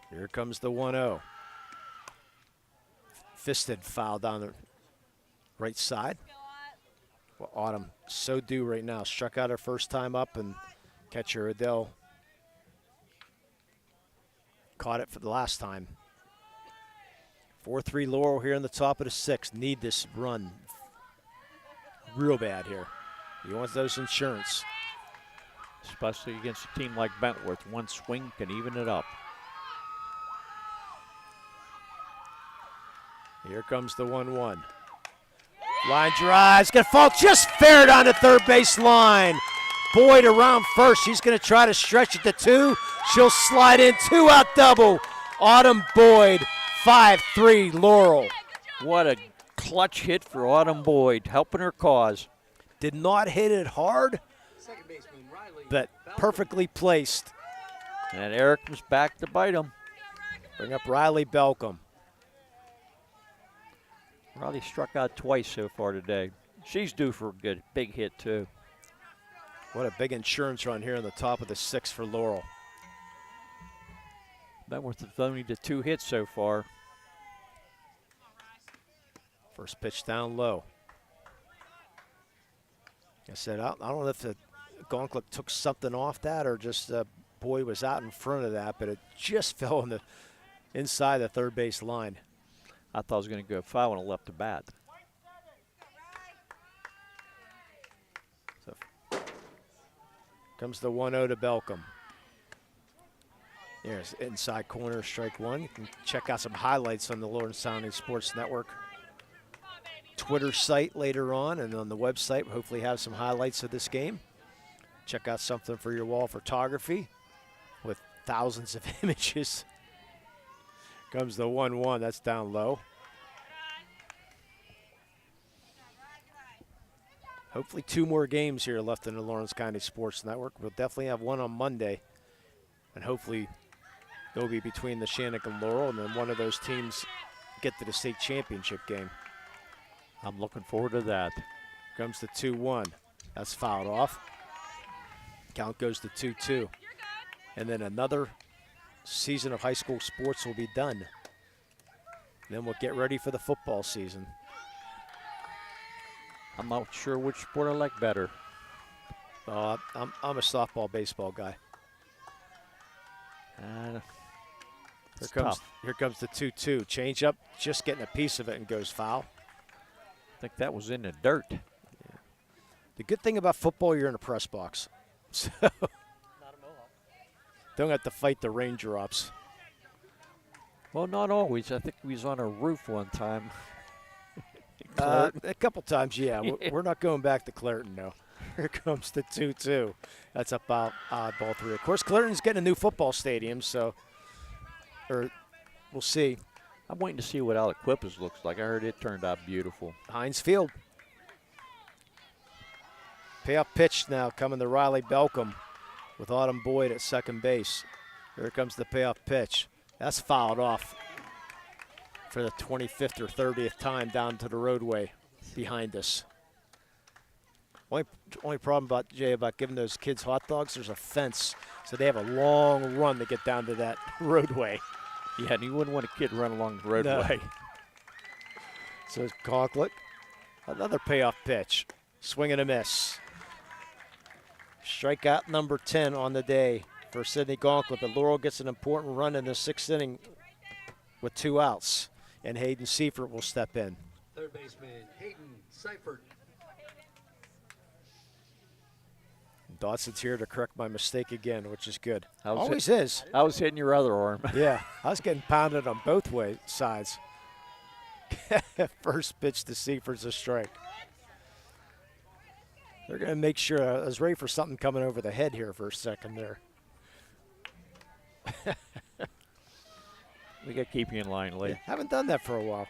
Here comes the 1-0. Fisted foul down the right side. Well, Autumn so due right now. Struck out her first time up, and catcher Adele caught it for the last time. 4-3 Laurel here in the top of the 6th. Need this run real bad here. He wants those insurance. Especially against a team like Bentworth. One swing can even it up. Here comes the 1-1. Line drives, gonna fall just fair down the third base line. Boyd around first. She's gonna try to stretch it to 2. She'll slide in, 2-out double. Autumn Boyd, 5-3 Laurel. What a clutch hit for Autumn Boyd, helping her cause. Did not hit it hard, but perfectly placed. And Eric was back to bite him. Bring up Riley Belcom. Riley struck out twice so far today. She's due for a good big hit too. What a big insurance run here in the top of the 6th for Laurel. Bentworth has only the 2 hits so far. First pitch down low. I said, I don't know if the gauntlet took something off that or just Boyd was out in front of that, but it just fell on the inside the third base line. I thought it was going to go foul when I left the bat. So comes the 1-0 to Belcom. There's inside corner, strike 1. You can check out some highlights on the Lawrence County Sports Network Twitter site later on, and on the website we'll hopefully have some highlights of this game. Check out something for your wall photography with thousands of images. Comes the 1-1, that's down low. Hopefully 2 more games here left in the Lawrence County Sports Network. We'll definitely have one on Monday. And hopefully it'll be between the Shannock and Laurel, and then one of those teams get to the state championship game. I'm looking forward to that. Comes the 2-1. That's fouled off. Count goes to 2-2. And then another season of high school sports will be done. Then we'll get ready for the football season. I'm not sure which sport I like better. I'm a softball, baseball guy. Here comes the 2-2. Change up, just getting a piece of it and goes foul. I think that was in the dirt. Yeah. The good thing about football, you're in a press box. So don't have to fight the raindrops. Well, not always. I think we was on a roof one time. A couple times, yeah. We're not going back to Clareton, no. Here comes the 2-2. That's up out ball 3. Of course, Clareton's getting a new football stadium, so we'll see. I'm waiting to see what Aliquippa's looks like. I heard it turned out beautiful. Heinz Field. Payoff pitch now coming to Riley Belcom with Autumn Boyd at second base. Here comes the payoff pitch. That's fouled off for the 25th or 30th time down to the roadway behind us. Only problem about giving those kids hot dogs, there's a fence, so they have a long run to get down to that roadway. Yeah, and you wouldn't want a kid run along the roadway. No. So it's Conklin. Another payoff pitch. Swing and a miss. Strikeout number 10 on the day for Sidney Conklin, but Laurel gets an important run in the 6th inning with 2 outs, and Hayden Seifert will step in. Third baseman, Hayden Seifert. Dodson's here to correct my mistake again, which is good. Always is. I was hitting your other arm. Yeah, I was getting pounded on both sides. First pitch to Seifert's a strike. They're going to make sure. I was ready for something coming over the head here for a second there. We got to keep you in line, Lee. Yeah, haven't done that for a while.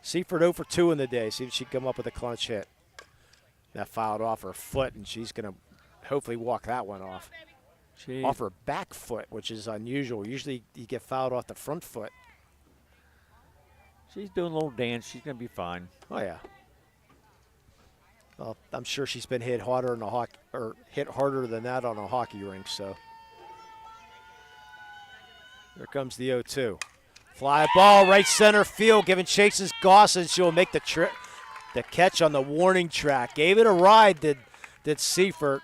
Seifert 0 for 2 in the day. See if she can come up with a clutch hit. That fouled off her foot, and she's going to hopefully walk that one off. Off her back foot, which is unusual. Usually you get fouled off the front foot. She's doing a little dance. She's going to be fine. Oh, yeah. Well, I'm sure she's been hit harder hit harder than that on a hockey rink, so. There comes the 0-2. Fly ball, right center field, giving chases Goss, she'll make the catch on the warning track. Gave it a ride, did Seifert.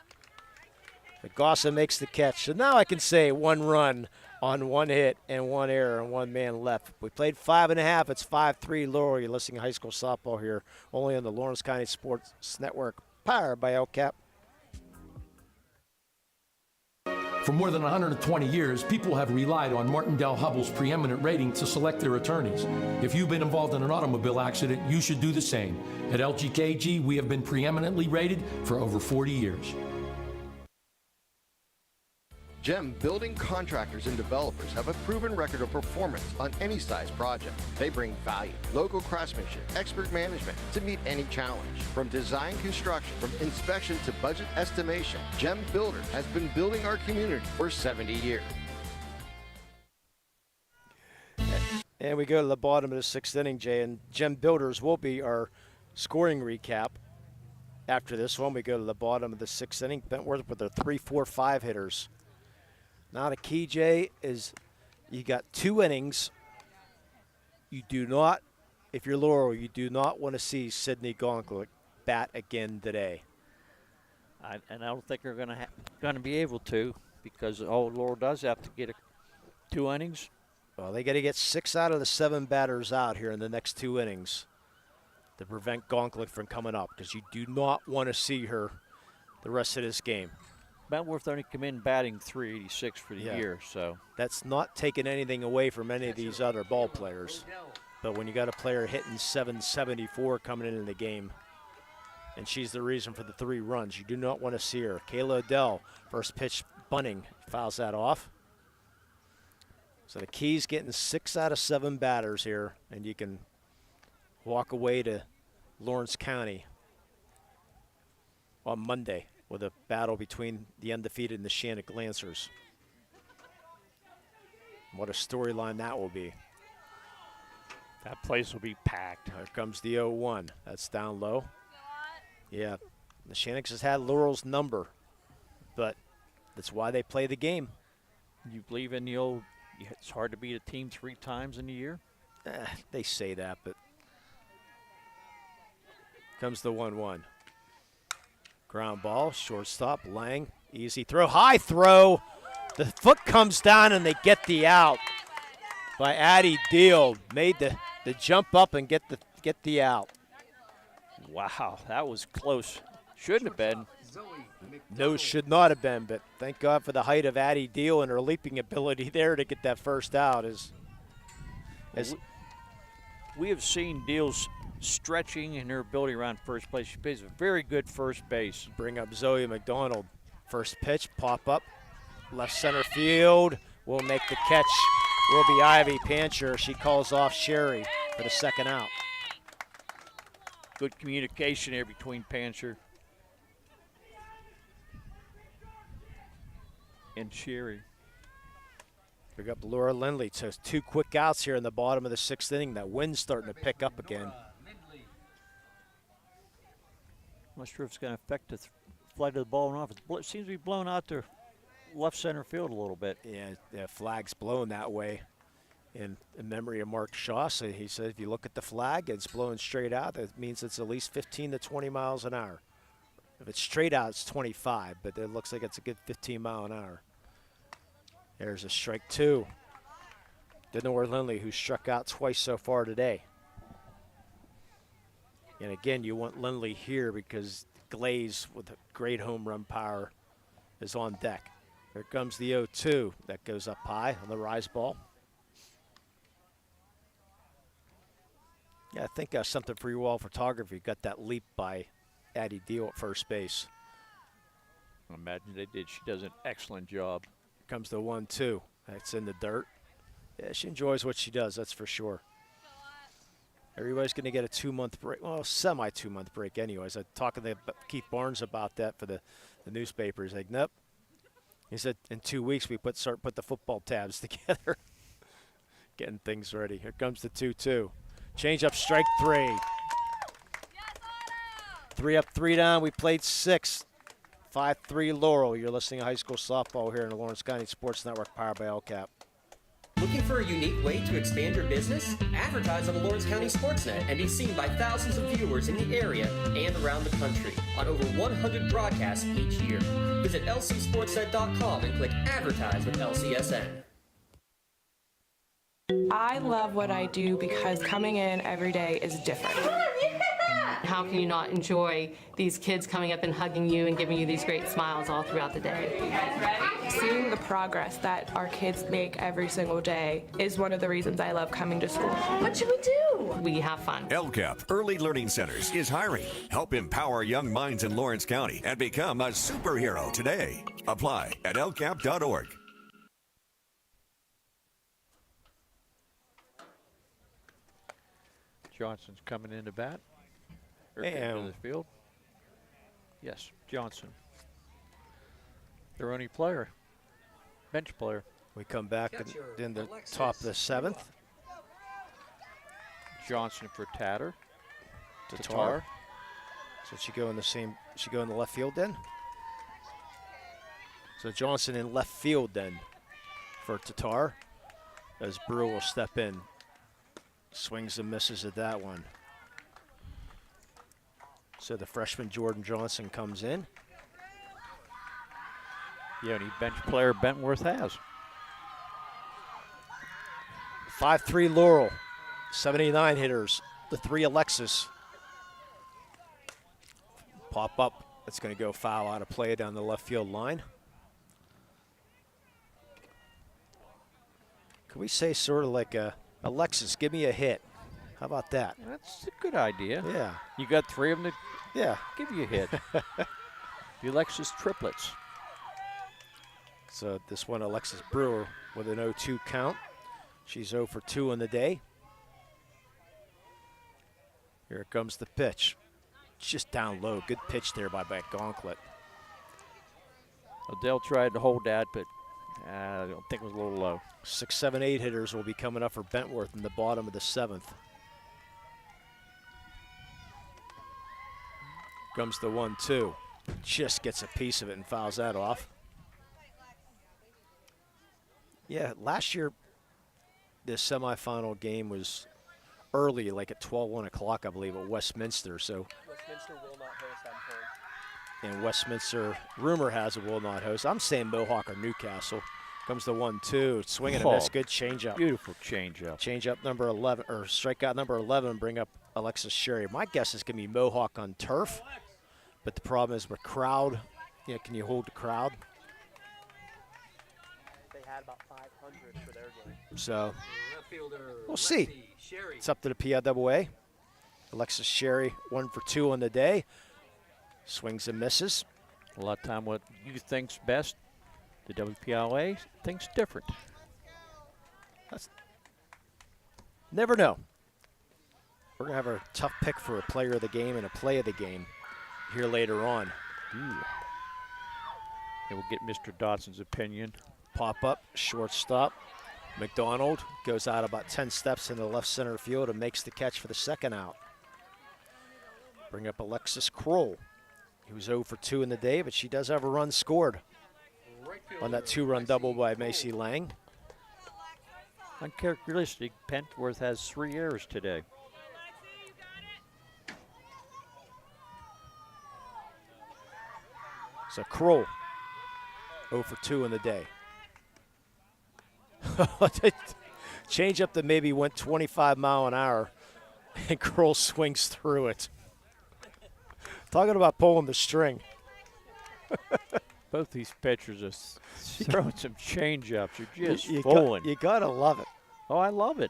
But Gossa makes the catch. So now I can say 1 run on 1 hit and 1 error and 1 man left. We played 5.5. It's 5-3 Laurel. You're listening to high school softball here, only on the Lawrence County Sports Network, powered by LCAP. For more than 120 years, people have relied on Martindale Hubbell's preeminent rating to select their attorneys. If you've been involved in an automobile accident, you should do the same. At LGKG, we have been preeminently rated for over 40 years. GEM building contractors and developers have a proven record of performance on any size project. They bring value, local craftsmanship, expert management to meet any challenge. From design construction, from inspection to budget estimation, GEM Builders has been building our community for 70 years. And we go to the bottom of the 6th inning, Jay, and GEM Builders will be our scoring recap. After this one, we go to the bottom of the 6th inning. Bentworth with their 3-4-5 hitters. Now the key, Jay, is you got 2 innings. You do not, if you're Laurel, you do not want to see Sidney Gonklin bat again today. And I don't think they're going to be able to, because all Laurel does have to get 2 innings. Well, they got to get 6 out of the 7 batters out here in the next 2 innings to prevent Gonklin from coming up, because you do not want to see her the rest of this game. Bentworth only come in batting .386 for the year, so. That's not taking anything away from any of these other ball players. But when you got a player hitting .774 coming into the game, and she's the reason for the 3 runs, you do not want to see her. Kayla Odell, first pitch bunting, fouls that off. So the key's getting 6 out of 7 batters here, and you can walk away to Lawrence County on Monday with a battle between the undefeated and the Shannock Lancers. What a storyline that will be. That place will be packed. Here comes the 0-1. That's down low. Yeah, the Shannocks has had Laurel's number, but that's why they play the game. You believe in the old, it's hard to beat a team 3 times in a year? They say that, but comes the 1-1. Ground ball, shortstop, Lang, easy throw, high throw. The foot comes down and they get the out by Addie Deal. Made the jump up and get the out. Wow, that was close. Shouldn't have been. No, should not have been, but thank God for the height of Addie Deal and her leaping ability there to get that first out. We have seen Deal's stretching and her ability around first place. She plays a very good first base. Bring up Zoe McDonald. First pitch, pop up, left center field. Will make the catch. Will be Ivy Pancher. She calls off Sherry for the second out. Good communication there between Pancher and Sherry. Pick up Laura Lindley. So 2 quick outs here in the bottom of the 6th inning. That wind's starting to pick up again. I'm not sure if it's going to affect the flight of the ball or not. It seems to be blown out to left center field a little bit. Yeah, flag's blown that way. In memory of Mark Shaw, so he said if you look at the flag, it's blowing straight out. That means it's at least 15 to 20 miles an hour. If it's straight out, it's 25, but it looks like it's a good 15 mile an hour. There's a strike 2. Denora Lindley, who struck out twice so far today. And again, you want Lindley here because Glaze, with a great home run power, is on deck. Here comes the 0-2. That goes up high on the rise ball. Yeah, I think something for you all photography. Got that leap by Addie Deal at first base. I imagine they did. She does an excellent job. Here comes the 1-2. That's in the dirt. Yeah, she enjoys what she does, that's for sure. Everybody's going to get a 2-month break. Well, semi-2-month break anyways. I'm talking to Keith Barnes about that for the newspapers. Like, nope. He said in 2 weeks we start put the football tabs together. Getting things ready. Here comes the 2-2. Change up, strike 3. 3 up, 3 down. We played 6. 5-3 Laurel. You're listening to high school softball here in the Lawrence County Sports Network, powered by LCAP. Looking for a unique way to expand your business? Advertise on the Lawrence County SportsNet and be seen by thousands of viewers in the area and around the country on over 100 broadcasts each year. Visit lcsportsnet.com and click Advertise with LCSN. I love what I do because coming in every day is different. How can you not enjoy these kids coming up and hugging you and giving you these great smiles all throughout the day? Seeing the progress that our kids make every single day is one of the reasons I love coming to school. What should we do? We have fun. LCAP Early Learning Centers is hiring. Help empower young minds in Lawrence County and become a superhero today. Apply at lcap.org. Johnson's coming into bat. And the field. Yes, Johnson. Their only player. Bench player. We come back in the top of the 7th. Johnson for Tatter. Tatar. So she go in the left field then? So Johnson in left field then for Tatar, as Brewer will step in. Swings and misses at that one. So the freshman Jordan Johnson comes in. The only bench player Bentworth has. 5-3 Laurel. 79 hitters. The 3 Alexis. Pop up. That's going to go foul out of play down the left field line. Can we say sort of like Alexis, give me a hit? How about that? That's a good idea. Yeah. You got 3 of them to give you a hit. The Alexis triplets. So this one, Alexis Brewer with an 0-2 count. She's 0 for 2 on the day. Here comes the pitch. just down low. Good pitch there by Gauntlet. Odell tried to hold that, but I don't think it was a little low. 6, 7, 8 hitters will be coming up for Bentworth in the bottom of the 7th. Comes the 1-2. Just gets a piece of it and fouls that off. Yeah, last year, this semifinal game was early, like at 1 o'clock, I believe, at Westminster. So Westminster will not host, I'm told. and Westminster, rumor has it, will not host. I'm saying Mohawk or Newcastle. Comes the 1-2, swing and a miss, good changeup. Beautiful changeup. Changeup number 11, or strikeout number 11, bring up Alexis Sherry. My guess is going to be Mohawk on turf, but the problem is with crowd. Yeah, can you hold the crowd? They had about 500 for their game. So Left fielder, we'll see. Sherry. It's up to the Piaa. Alexis Sherry, 1 for 2 on the day. Swings and misses. A lot of time what you think's best, the WPIA thinks different. Never know. We're going to have a tough pick for a player of the game and a play of the game here later on. And we'll get Mr. Dotson's opinion. Pop up, shortstop. McDonald goes out about 10 steps into the left center field and makes the catch for the second out. Bring up Alexis Kroll. He was 0 for 2 in the day, but she does have a run scored on that 2-run double by Macy Lang. Uncharacteristic, Bentworth has 3 errors today. So Kroll, 0 for 2 in the day. Change up that maybe went 25 mile an hour, and Kroll swings through it. Talking about pulling the string. Both these pitchers are throwing some change-ups. You're just you fooling. You got to love it. Oh, I love it.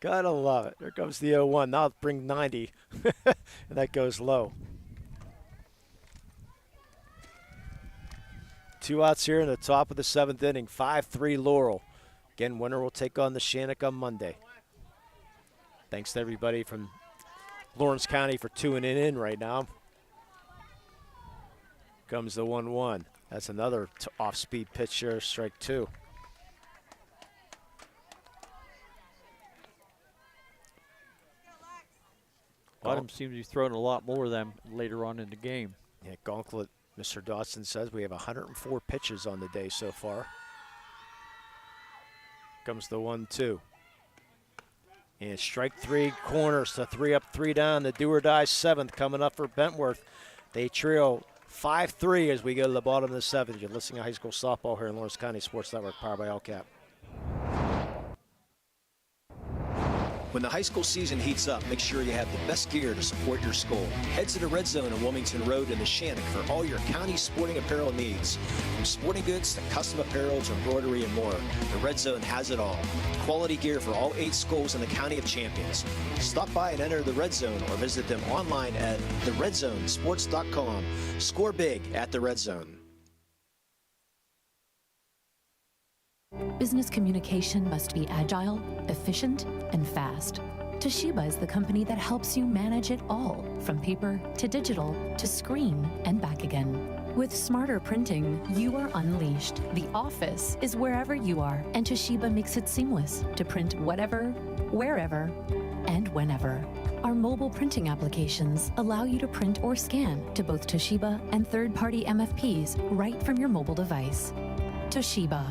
Got to love it. There comes the 0-1. Now bring 90, and that goes low. 2 outs here in the top of the 7th inning. 5-3 Laurel. Again, winner will take on the Shannock on Monday. Thanks to everybody from Lawrence County for tuning in right now. Comes the 1-1. That's another off-speed pitch here, strike 2. Autumn seems to be throwing a lot more of them later on in the game. Yeah, Gauntlet, Mr. Dodson says we have 104 pitches on the day so far. Comes the 1-2. And strike 3 corners to 3 up, 3 down. The do or die 7th coming up for Bentworth. They trio 5-3 as we go to the bottom of the 7th. You're listening to high school softball here in Lawrence County Sports Network, powered by LCAP. When the high school season heats up, make sure you have the best gear to support your school. Head to the Red Zone on Wilmington Road in the Shannock for all your county sporting apparel needs. From sporting goods to custom apparel to embroidery and more, the Red Zone has it all. Quality gear for all 8 schools in the County of Champions. Stop by and enter the Red Zone or visit them online at theredzonesports.com. Score big at the Red Zone. Business communication must be agile, efficient, and fast. Toshiba is the company that helps you manage it all, from paper to digital to screen and back again. With smarter printing, you are unleashed. The office is wherever you are, and Toshiba makes it seamless to print whatever, wherever, and whenever. Our mobile printing applications allow you to print or scan to both Toshiba and third-party MFPs right from your mobile device. Toshiba,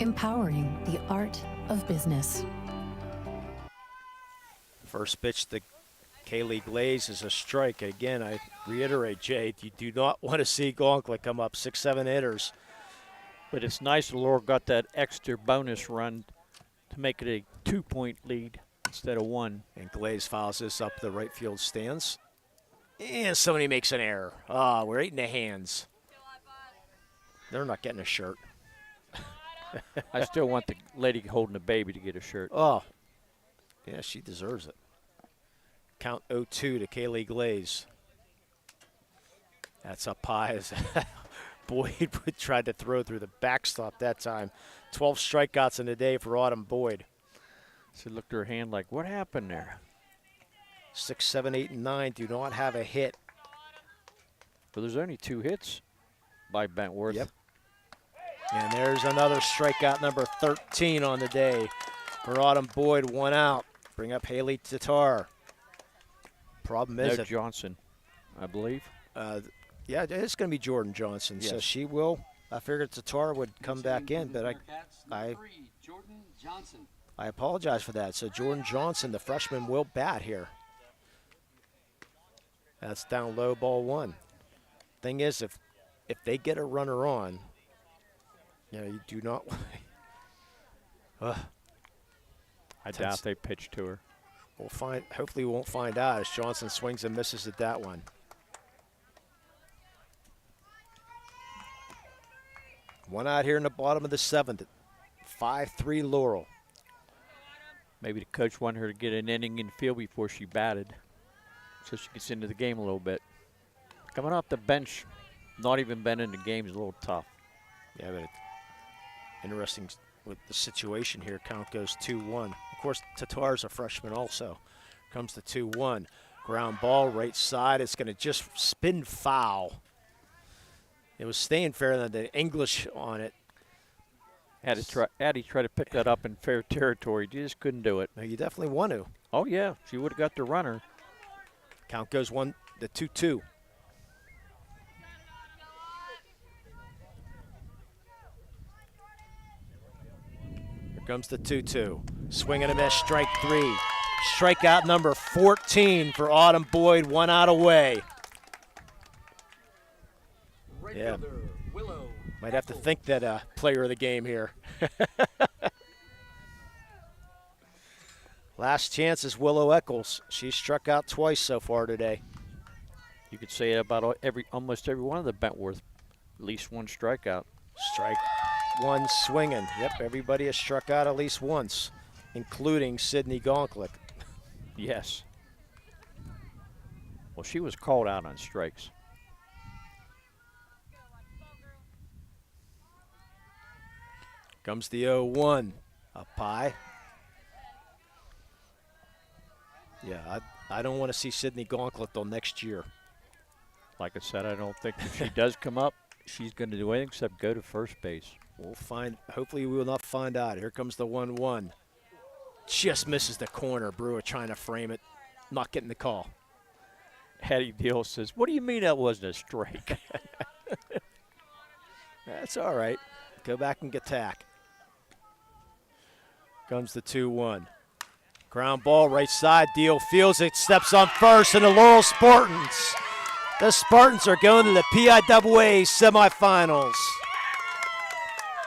empowering the art of business. First pitch to Kaylee Glaze is a strike. Again, I reiterate, Jay, you do not want to see Gauntlet come up 6-7 hitters. But it's nice that Laurel got that extra bonus run to make it a 2-point lead instead of 1. And Glaze fouls this up the right field stands. And somebody makes an error. We're 8 in the hands. They're not getting a shirt. I still want the lady holding the baby to get a shirt. Oh, yeah, she deserves it. Count 0-2 to Kaylee Glaze. That's up high as Boyd tried to throw through the backstop that time. 12 strikeouts in a day for Autumn Boyd. She looked at her hand like, what happened there? 6, 7, 8, and 9 do not have a hit But there's only 2 hits by Bentworth. Yep. And there's another strikeout, number 13 on the day for Autumn Boyd. 1 out. Bring up Haley Tatar. Problem is no Johnson, I believe. Yeah, it's going to be Jordan Johnson. Yes. So she will. I figured Tatar would come back in, but I apologize for that. So Jordan Johnson, the freshman, will bat here. That's down low, ball 1. Thing is, if they get a runner on, you do not. I doubt they pitch to her. We'll find. Hopefully, we won't find out as Johnson swings and misses at that one. 1 out here in the bottom of the 7th. 5-3 Laurel. Maybe the coach wanted her to get an inning in field before she batted, so she gets into the game a little bit. Coming off the bench, not even been in the game, is a little tough. Yeah, but interesting with the situation here. Count goes 2-1. Of course, Tatar's a freshman also. Comes the 2-1. Ground ball, right side. It's going to just spin foul. It was staying fair than the English on it. Addie tried to pick that up in fair territory. You just couldn't do it. No, you definitely want to. Oh, yeah. She would have got the runner. Count goes the 2-2. Here comes the 2-2. Swing and a miss, strike 3. Strikeout number 14 for Autumn Boyd, 1 out away. Yeah. Might have to think that player of the game here. Last chance is Willow Eccles. She's struck out twice so far today. You could say about almost every one of the Bentworth, at least 1 strikeout. Strike 1 swinging. Yep, everybody has struck out at least once, including Sydney Gauntlet. Yes. Well, she was called out on strikes. Comes the 0-1. Up high. Yeah, I don't want to see Sydney Gauntlet till next year. Like I said, I don't think if she does come up, she's going to do anything except go to first base. We'll find. Hopefully, we will not find out. Here comes the 1-1. Just misses the corner. Brewer trying to frame it. Not getting the call. Hattie Deal says, "What do you mean that wasn't a strike?" That's all right. Go back and attack. Comes the 2-1. Ground ball, right side. Deal fields it, steps on first, and the Laurel Spartans. The Spartans are going to the PIAA semifinals.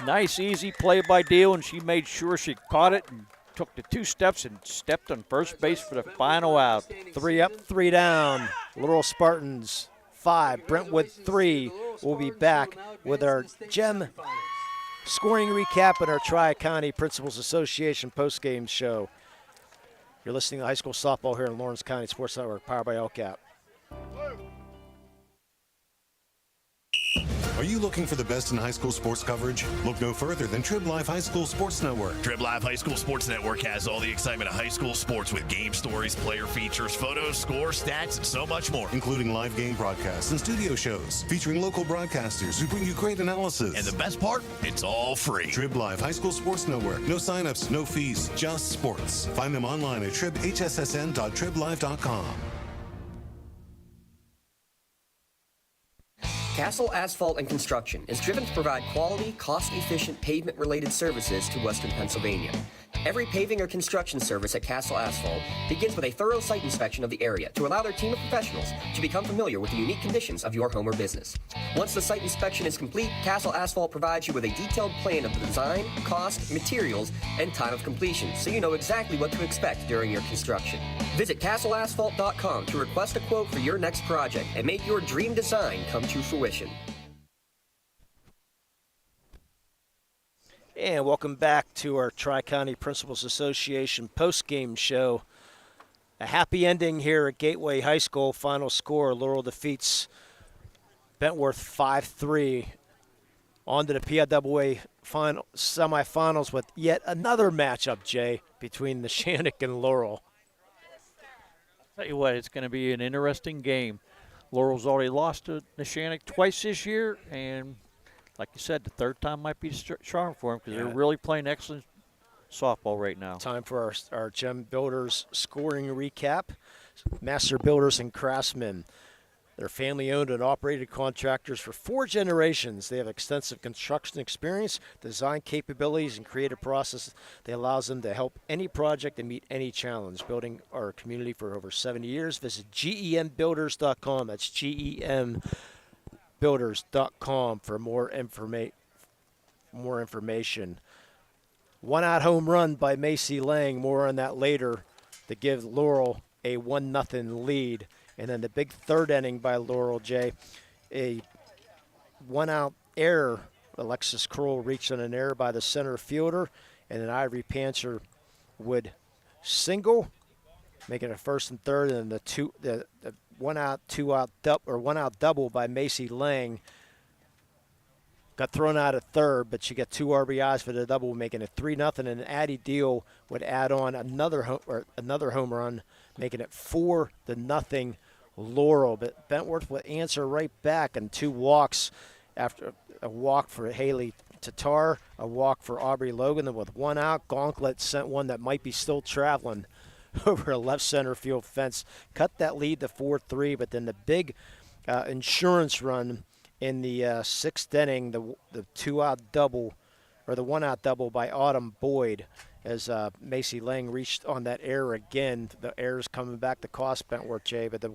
Nice, easy play by Deal, and she made sure she caught it and took the 2 steps and stepped on first base for the final out. 3 up, 3 down. Laurel Spartans 5, Brentwood 3. We'll be back with our gem scoring recap and our Tri-County Principals Association postgame show. You're listening to high school softball here in Lawrence County Sports Network, powered by LCAP. Are you looking for the best in high school sports coverage? Look no further than Trib Live High School Sports Network. Trib Live High School Sports Network has all the excitement of high school sports with game stories, player features, photos, scores, stats, and so much more. Including live game broadcasts and studio shows featuring local broadcasters who bring you great analysis. And the best part, it's all free. Trib Live High School Sports Network. No signups, no fees, just sports. Find them online at tribhssn.triblive.com. Castle Asphalt and Construction is driven to provide quality, cost-efficient pavement-related services to Western Pennsylvania. Every paving or construction service at Castle Asphalt begins with a thorough site inspection of the area to allow their team of professionals to become familiar with the unique conditions of your home or business. Once the site inspection is complete, Castle Asphalt provides you with a detailed plan of the design, cost, materials, and time of completion, so you know exactly what to expect during your construction. Visit castleasphalt.com to request a quote for your next project and make your dream design come to fruition. And welcome back to our Tri-County Principals Association post-game show. A happy ending here at Gateway High School. Final score, Laurel defeats Bentworth 5-3. On to the PIAA semifinals with yet another matchup, Jay, between the Shannock and Laurel. Tell you what, it's going to be an interesting game. Laurel's already lost to Neshannock twice this year, and like you said, the third time might be the charm for them because they're really playing excellent softball right now. Time for our Gem Builders scoring recap. Master Builders and Craftsmen. They're family-owned and operated contractors for 4 generations. They have extensive construction experience, design capabilities, and creative process that allows them to help any project and meet any challenge. Building our community for over 70 years. Visit gembuilders.com. That's gembuilders.com for more information. One-out home run by Macy Lang. More on that later to give Laurel a 1-0 lead. And then the big third inning by Laurel, Jay, a one-out error. Alexis Kroll reached on an error by the center fielder, and then Ivory Pancher would single, making it first and third, and the one-out double by Macy Lang got thrown out at third, but she got 2 RBIs for the double, making it 3-0. And Addie Deal would add on another home run, making it 4-0 Laurel. But Bentworth would answer right back, and 2 walks after a walk for Haley Tatar, a walk for Aubrey Logan. Then with 1 out, Gauntlet sent one that might be still traveling over a left center field fence, cut that lead to 4-3. But then the big insurance run in the 6th inning, the 2-out double, or the 1-out double by Autumn Boyd, as Macy Lang reached on that error again. The error's coming back to cost Bentworth, Jay, but the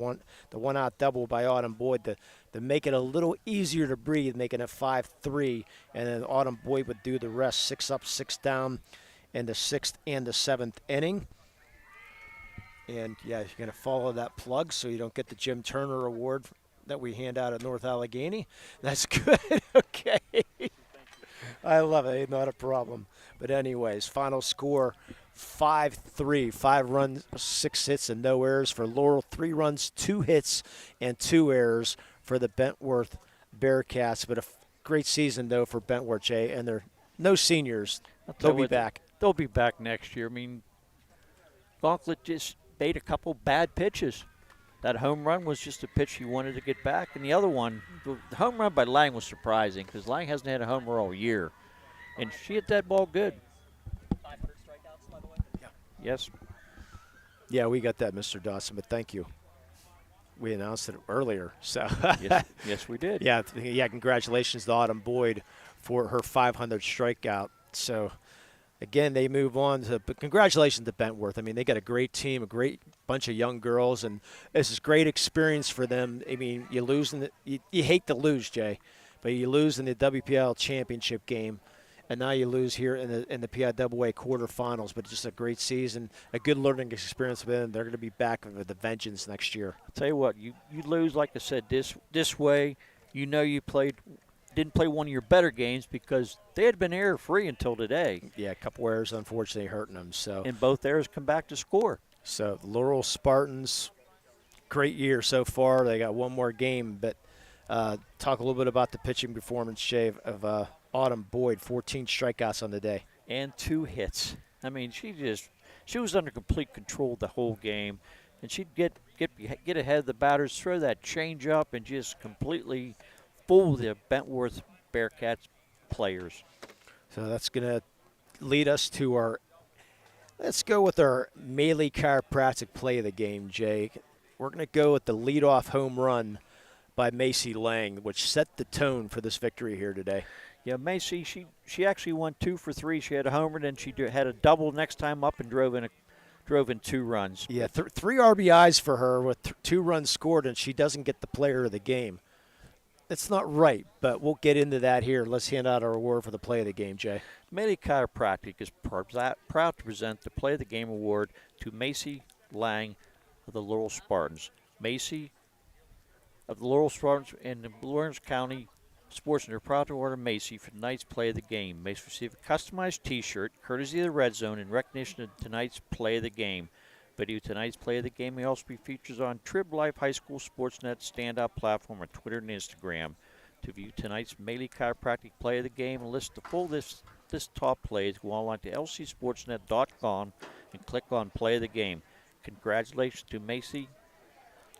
one-out double by Autumn Boyd to make it a little easier to breathe, making it 5-3, and then Autumn Boyd would do the rest, 6 up, 6 down in the 6th and the 7th inning. And, yeah, you're going to follow that plug so you don't get the Jim Turner Award that we hand out at North Allegheny. That's good. Okay. I love it. Not a problem. But anyways, final score 5-3. 5 runs, 6 hits, and no errors for Laurel. 3 runs, 2 hits, and 2 errors for the Bentworth Bearcats. But a great season, though, for Bentworth, Jay. And they're no seniors. They'll be back. They'll be back next year. I mean, Gauntlet just made a couple bad pitches. That home run was just a pitch he wanted to get back. And the other one, the home run by Lang was surprising because Lang hasn't had a homer all year. And she hit that ball good. 500 strikeouts, by the way. Yeah. Yes. Yeah, we got that, Mr. Dawson, but thank you. We announced it earlier. So yes, we did. Yeah, congratulations to Autumn Boyd for her 500 strikeout. So, again, they move on but congratulations to Bentworth. I mean, they got a great team, a great bunch of young girls, and this is great experience for them. I mean, you lose you hate to lose, Jay, but you lose in the WPL championship game, and now you lose here in the PIAA quarterfinals. But just a great season, a good learning experience for them. They're going to be back with a vengeance next year. I'll tell you what, you lose, like I said, this way, you know you didn't play one of your better games because they had been error-free until today. Yeah, a couple errors unfortunately hurting them. So, and both errors come back to score. So Laurel Spartans, great year so far. They got one more game, but talk a little bit about the pitching performance, Jay, of Autumn Boyd, 14 strikeouts on the day. And 2 hits. I mean, she was under complete control the whole game, and she'd get ahead of the batters, throw that change up, and just completely fool the Bentworth Bearcats players. So that's going to lead us to let's go with our Melee Chiropractic play of the game, Jay. We're going to go with the leadoff home run by Macy Lang, which set the tone for this victory here today. Yeah, Macy, she actually won 2 for 3. She had a homer, then she had a double next time up and drove in 2 runs. Yeah, 3 RBIs for her with 2 runs scored, and she doesn't get the player of the game. It's not right, but we'll get into that here. Let's hand out our award for the play of the game, Jay. Melee Chiropractic is proud to present the Play of the Game award to Macy Lang of the Laurel Spartans. Macy of the Laurel Spartans and the Lawrence County SportsNet are proud to award Macy for tonight's Play of the Game. Macy received a customized T-shirt, courtesy of the Red Zone, in recognition of tonight's Play of the Game. Video tonight's Play of the Game may also be featured on Trib Life High School SportsNet standout platform on Twitter and Instagram. To view tonight's Melee Chiropractic Play of the Game and list the full list top plays, go online to lcsportsnet.com and click on Play of the Game. Congratulations to Macy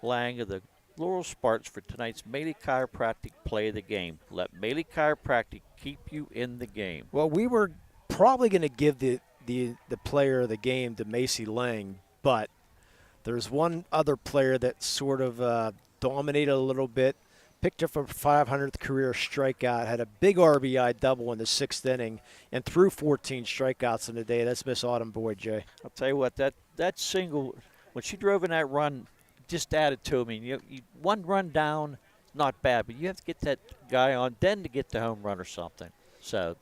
Lang of the Laurel Spartans for tonight's Melee Chiropractic play of the game. Let Melee Chiropractic keep you in the game. Well, we were probably going to give the player of the game to Macy Lang, but there's one other player that sort of dominated a little bit. Picked her for 500th career strikeout, had a big RBI double in the 6th inning, and threw 14 strikeouts in the day. That's Miss Autumn Boyd, Jay. I'll tell you what, that single, when she drove in that run, just added to me. You one run down, not bad, but you have to get that guy on, then to get the home run or something. So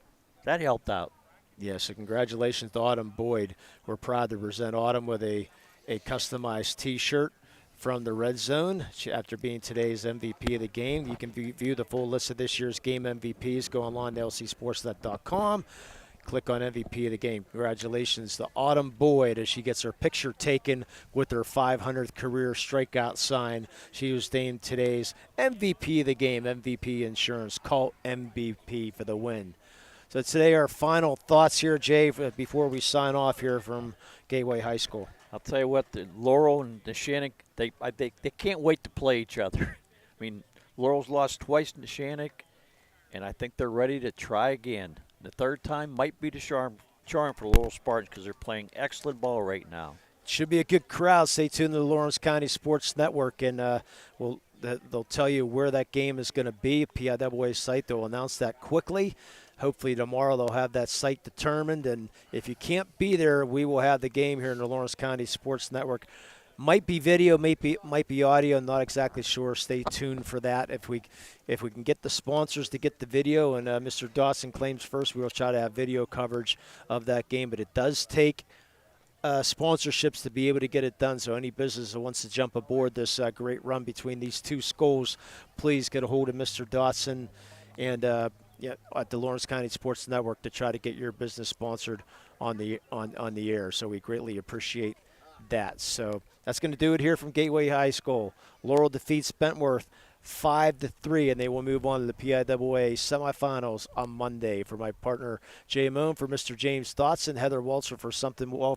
that helped out. Yeah, so congratulations to Autumn Boyd. We're proud to present Autumn with a customized T-shirt from the Red Zone after being today's MVP of the game. You can view the full list of this year's game MVPs. Go online to lcsportsnet.com. Click on MVP of the game. Congratulations to Autumn Boyd as she gets her picture taken with her 500th career strikeout sign. She was named today's MVP of the game. MVP Insurance. Call MVP for the win. So today our final thoughts here, Jay, before we sign off here from Gateway High School. I'll tell you what, the Laurel and the Shannon, they can't wait to play each other. I mean, Laurel's lost twice to Shannon, and I think they're ready to try again. The third time might be the charm for Laurel Spartans because they're playing excellent ball right now. Should be a good crowd. Stay tuned to the Lawrence County Sports Network, and they'll tell you where that game is going to be. Piaa site, they'll announce that quickly. Hopefully tomorrow they'll have that site determined, and if you can't be there, we will have the game here in the Lawrence County Sports Network. Might be video, might be audio. I'm not exactly sure. Stay tuned for that. If we can get the sponsors to get the video, and Mr. Dawson claims first, we will try to have video coverage of that game. But it does take sponsorships to be able to get it done. So any business that wants to jump aboard this great run between these two schools, please get a hold of Mr. Dawson and at the Lawrence County Sports Network to try to get your business sponsored on the air. So we greatly appreciate that. So that's going to do it here from Gateway High School. Laurel defeats Bentworth 5-3, and they will move on to the Piaa semifinals on Monday. For my partner Jay Moon, for Mr. James Dotson, Heather Walter for Something for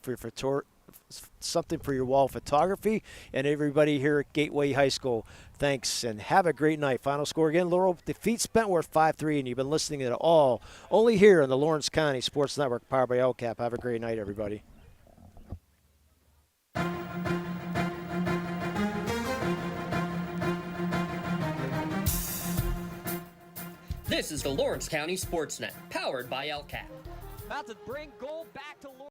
Your Wall Photography, and everybody here at Gateway High School, thanks and have a great night. Final score again, Laurel defeats Bentworth 5-3, and you've been listening to it all only here on the Lawrence County Sports Network, powered by LCAP. Have a great night, everybody. This is the Lawrence County SportsNet, powered by LCAP. About to bring gold back to Lawrence.